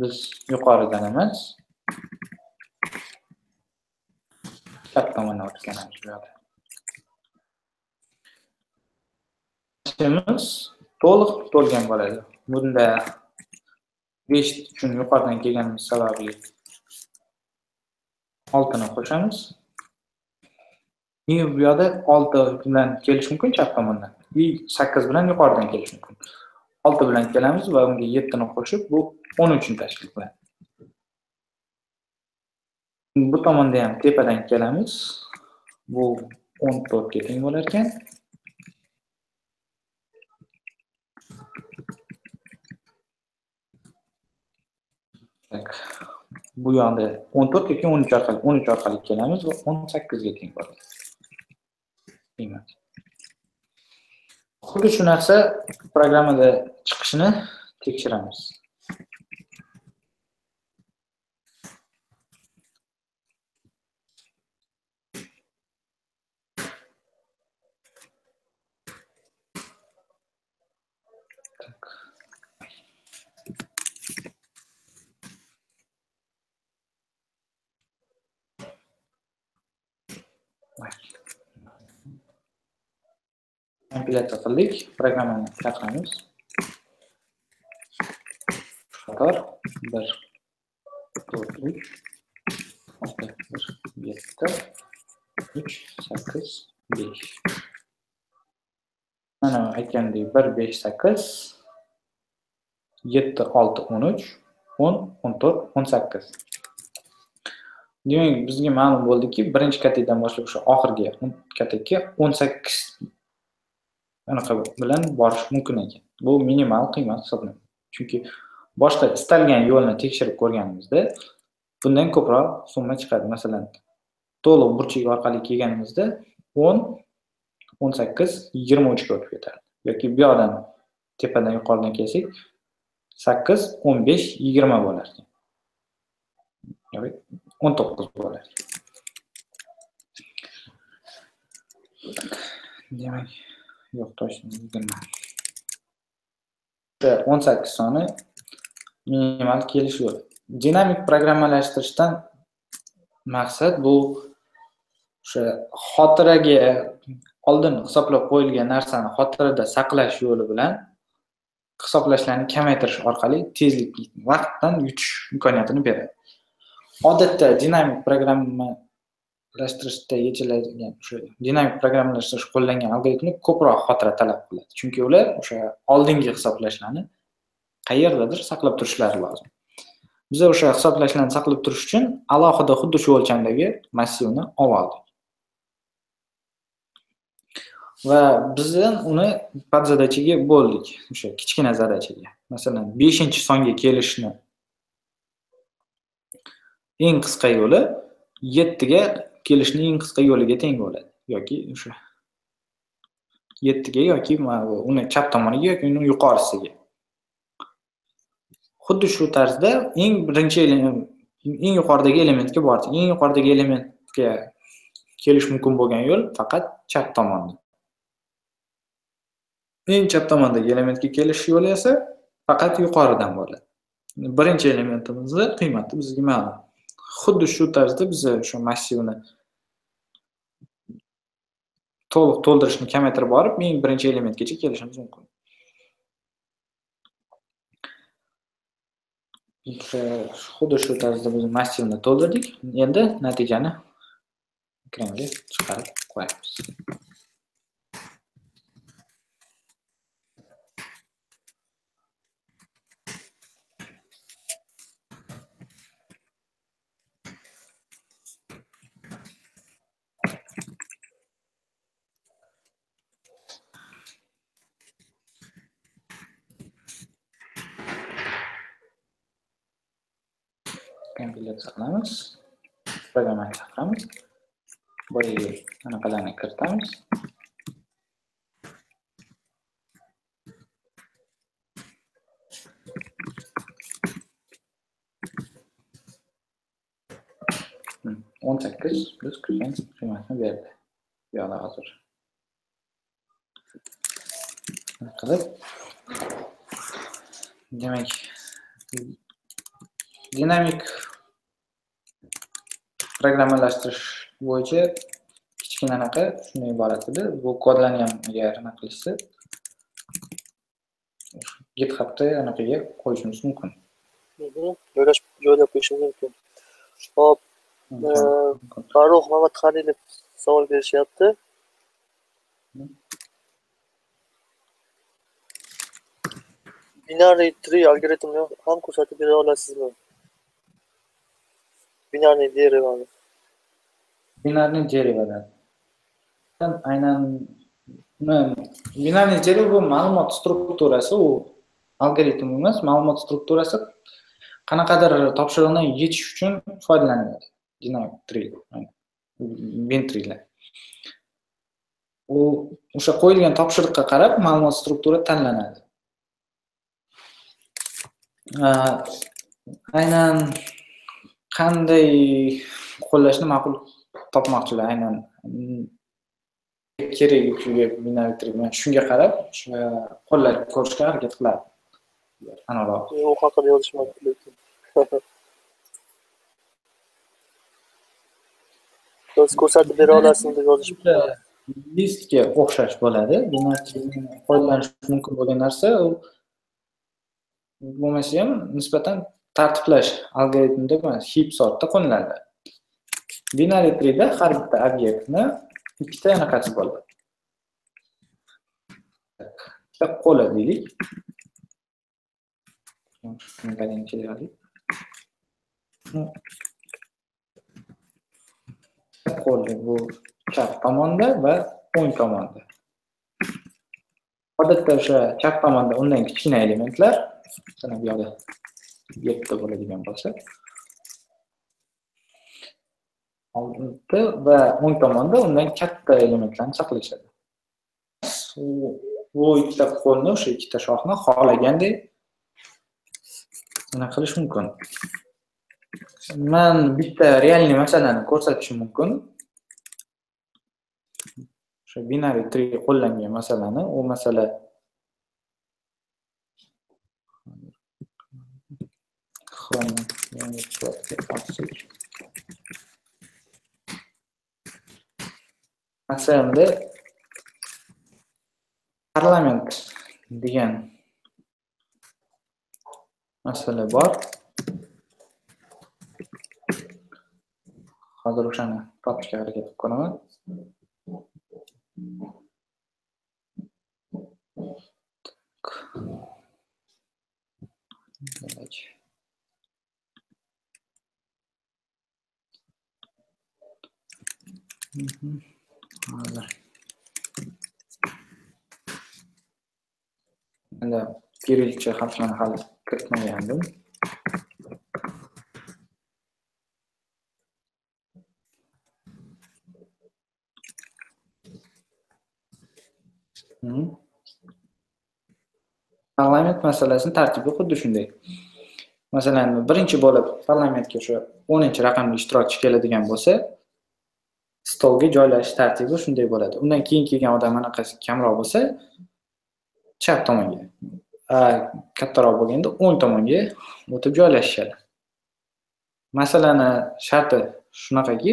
biz yuqoridan emas, chap tomondan o'tganimiz bu yoqda. Mashimiz to'liq to'lgan bo'ladi. Bunda 5 uchun yuqoridan kelganimiz sababli 6 ni qo'shamiz. Bu yoqda 6 bilan kelish mumkin chap tomondan. 8 bilan yuqoridan kelish mumkin. 6 bilan kelamiz va unga 7 ni qo'shib, bu 13 ni tashkil qiladi. Bu tomonda ham tepadan kelamiz. Bu 14 ga teng bo'lar ekan. Bu yoqda 14 yoki 13 orqali kelamiz va 18 ga teng bo'ladi. Demak. Xuddi shu narsa programmada chiqishini tekshiramiz. kompilyatsiya qildik. Programmani chaqiramiz. Qator 1 4 3 6 1 7 3 8 5. Mana aytgandek 1 5 8 7 6 13 10 14 18. Demak, bizga ma'lum bo'ldiki, birinchi kategoriyadan boshlab o'sha oxirgi kategoriyaga 18 anaqa bilan borish mumkin ekan. Bu minimal qiymat hisoblanadi. Chunki boshqa istalgan yo'lni tekshirib ko'rganimizda bundan ko'proq summa chiqadi. Masalan, to'liq burchak orqali kelganimizda 10 18 23 ga o'tib ketadi. Yoki bu yoqdan tepadan yuqoridan kelsak 8 15 20 bo'lar ekan. Yoki 19 bo'lar. Demak, yo'q, to'g'ri 20. 18 soni minimal kelish yo'li. Dinamik programmalashtirishdan maqsad bu o'sha xotiraga oldin hisoblab qo'yilgan narsani xotirada saqlash yo'li bilan hisoblashlarni kamaytirish orqali tezlik, vaqtdan yutish imkoniyatini beradi. Odatda dinamik programmalashtirishda yechiladigan o'sha dinamik programmalashtirish qo'llangan algoritmlar ko'proq xotira talab qiladi. Chunki ular o'sha oldingi hisoblashlarni qayerdadir saqlab turishlari lozim. Biz o'sha hisoblashlarni saqlab turish uchun alohida xuddi shu o'lchamdagi massivni oldik. Va biz uni podzadachaga bo'ldik, o'sha kichkina zadachaga. Masalan, 5-songa kelishni eng qisqa yo'li 7 ga kelishning eng qisqa yo'liga teng bo'ladi. Yoki o'sha 7 ga yoki uni chap tomoniga yoki uni yuqorisiga. Xuddi shu tarzda eng birinchi element, eng yuqoridagi elementga bordik. Eng yuqoridagi elementga kelish mumkin bo'lgan yo'l faqat chap tomonda. Eng chap tomondagi elementga kelish yo'li esa faqat yuqoridan bo'ladi. Birinchi elementimizning qiymati bizga ma'lum. Xuddi shu tarzda biz o'sha massivni to'liq to'ldirishni kamaytirib borib, eng birinchi elementgacha kelishimiz mumkin. Xuddi shu tarzda biz massivni to'ldirdik. Endi natijani ekranga chiqarib qo'yamiz. Kompilyatsiya qilamiz. Programmani chaqiramiz. Boyaga anaqalarni kiritamiz. On 18 plus 40 qiymatini berdi. Bu yoqda hozir. Qilib, demak, dinamik programmalashtirish bo'yicha kichkina anaqa shunday iborat edi. Bu kodlarni ham agar nima qilishsa, GitHubda anaqaga qo'yishimiz mumkin. Joylab qo'yishimiz mumkin. Hop, Farruh Muhammad Xalilov savol berishyapti. Binary tree algoritmini ham ko'rsatib bera olasizmi? Binary derivani. Binary derivadan. Aynan binary deriva bu ma'lumot strukturasi, u algoritm emas, ma'lumot strukturasi qanaqadir topshiriqni yechish uchun foydalaniladi. Dinamik tree, bintriylar. U o'sha qo'yilgan topshiriqqa qarab ma'lumot struktura tanlanadi. Aynan qanday qo'llashni ma'qul topmoqchilar, aynan kerak uchiga binary tree bilan shunga qarab qo'llab ko'rishga harakat qiladi. Aniqroq. U haqida yozishmoqchi lekin. Siz ko'rsatib bera olasizmi deb yozishibdi. listga o'xshash bo'ladi. Demak, qo'llanish mumkin bo'lgan narsa u bo'lmasa ham nisbatan tartiblash algoritmida emas, heap sortda qo'llanadi. Binary tree'da har bitta obyektni ikkita anaqasi bo'ladi. Ikkita qo'li deylik. Qo'li bu chap tomonda va o'ng tomonda. Odatda o'sha chap tomonda undan kichkina elementlar, mana bu yerda 7 bo'ladigan bo'lsa, oldi va o'ng tomonda undan katta elementlarni saqlashadi. Bu ikkita qo'lni, o'sha ikkita shoxni xohlagandek nima qilish mumkin. Men bitta realniy masalani ko'rsatishim mumkin. O'sha binary tree qo'llangan masalani, u masala masalamda parlament degan masala bor. Hozir o'shani topishga harakat qilib ko'raman. Endi kirilcha harflarni hali kiritmagandim. Parlament masalasini tartibi xuddi shunday. Masalan, birinchi bo'lib parlamentga o'sha 10-raqamli ishtirokchi keladigan bo'lsa, stolga joylashish tartibi shunday bo'ladi. Undan keyin kelgan odam anaqasi kamroq bo'lsa, chap tomonga, kattaroq bo'lganda o'ng tomonga o'tib joylashishadi. Masalani sharti shunaqaki,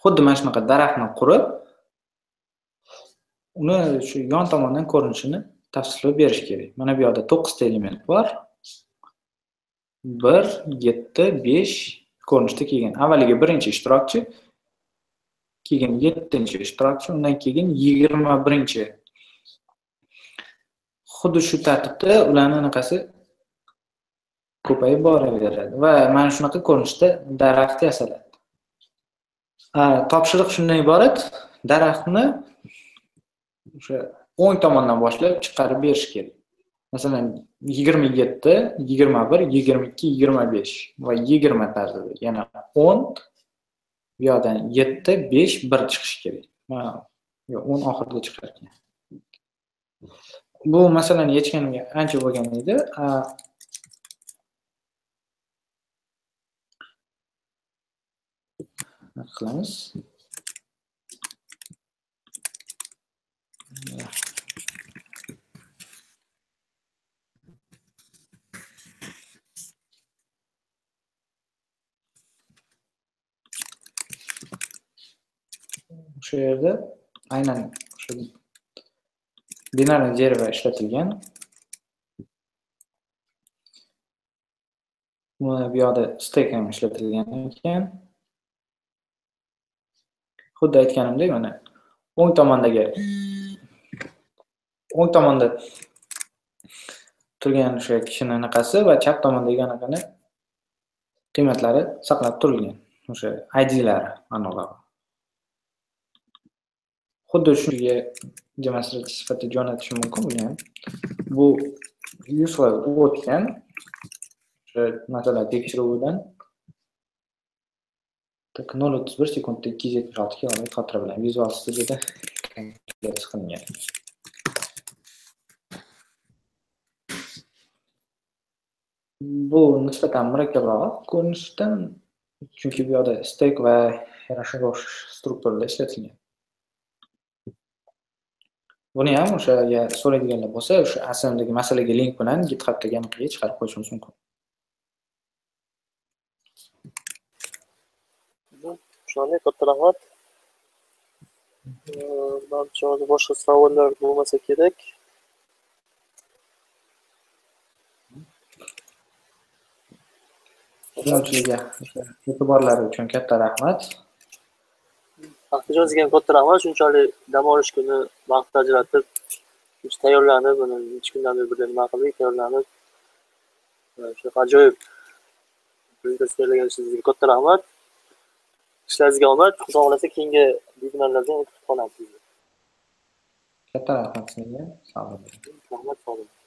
xuddi mana shunaqa daraxtni qurib, uni shu yon tomondan ko'rinishini tafsirlab berish kerak. Mana bu yerda 9 ta element bor. 1, 7, 5 ko'rinishda kelgan. Avvaliga birinchi ishtirokchi, keyin 7-ishtirokchi, undan keyin 21-chi. Xuddi shu tartibda ularning anaqasi ko'payib boraveradi va mana shunaqa ko'rinishda daraxt yasaladi. Topshiriq shundan iborat, daraxtni o'sha o'ng tomondan boshlab chiqarib berish kerak. Masalan, 27, 21, 22, 25 va 20 tarzida. Yana 10, bu yerdan 7, 5, 1 chiqishi kerak. Yo'q, 10 oxirida chiqar ekan. Bu masalani yechganimga ancha bo'lgan edi. Qilamiz. O'sha yerda aynan o'sha binarni derevo ishlatilgan. Mana bu yerda stack ham ishlatilgan ekan. Xuddi aytganimdek, mana o'ng tomonda turgan o'sha kishining anaqasi va chap tomondagi anaqani qiymatlari saqlab turilgan. O'sha IDlari aniqroq. Xuddi shunga demonstratsiya sifatida jo'natish mumkin bo'lgan. Bu user o'tgan o'sha masalan tekshiruvdan 0.31 sekundda 276 kilometr xotira bilan Visual Studioda kompilyatsiya qilingan. Bu nisbatan murakkabroq ko'rinishdan, chunki bu yerda stack va shunga o'xshash strukturlar ishlatilgan. Buni ham o'sha so'raydiganlar bo'lsa, o'sha aslimdagi masalaga link bilan GitHub'dagi aniqlikka chiqarib qo'yishimiz mumkin. Shunday katta rahmat. Manimcha boshqa savollar bo'lmasa kerak. Tinglovchilarga e'tiborlari uchun katta rahmat. Baxtiyorjonga ham katta rahmat. Shunchalik dam olish kuni vaqt ajratib, tayyorlanib, buni 3 kundan beri birga nima qildik, tayyorlanib, shu ajoyib prezentatsiya tayyorlaganingiz katta rahmat. Ishlaringizga omad. Xudo xolasa keyingi vebinarlarda kutib qolamiz. Katta rahmat sizga. Sog' bo'ling. Rahmat, sog' bo'ling.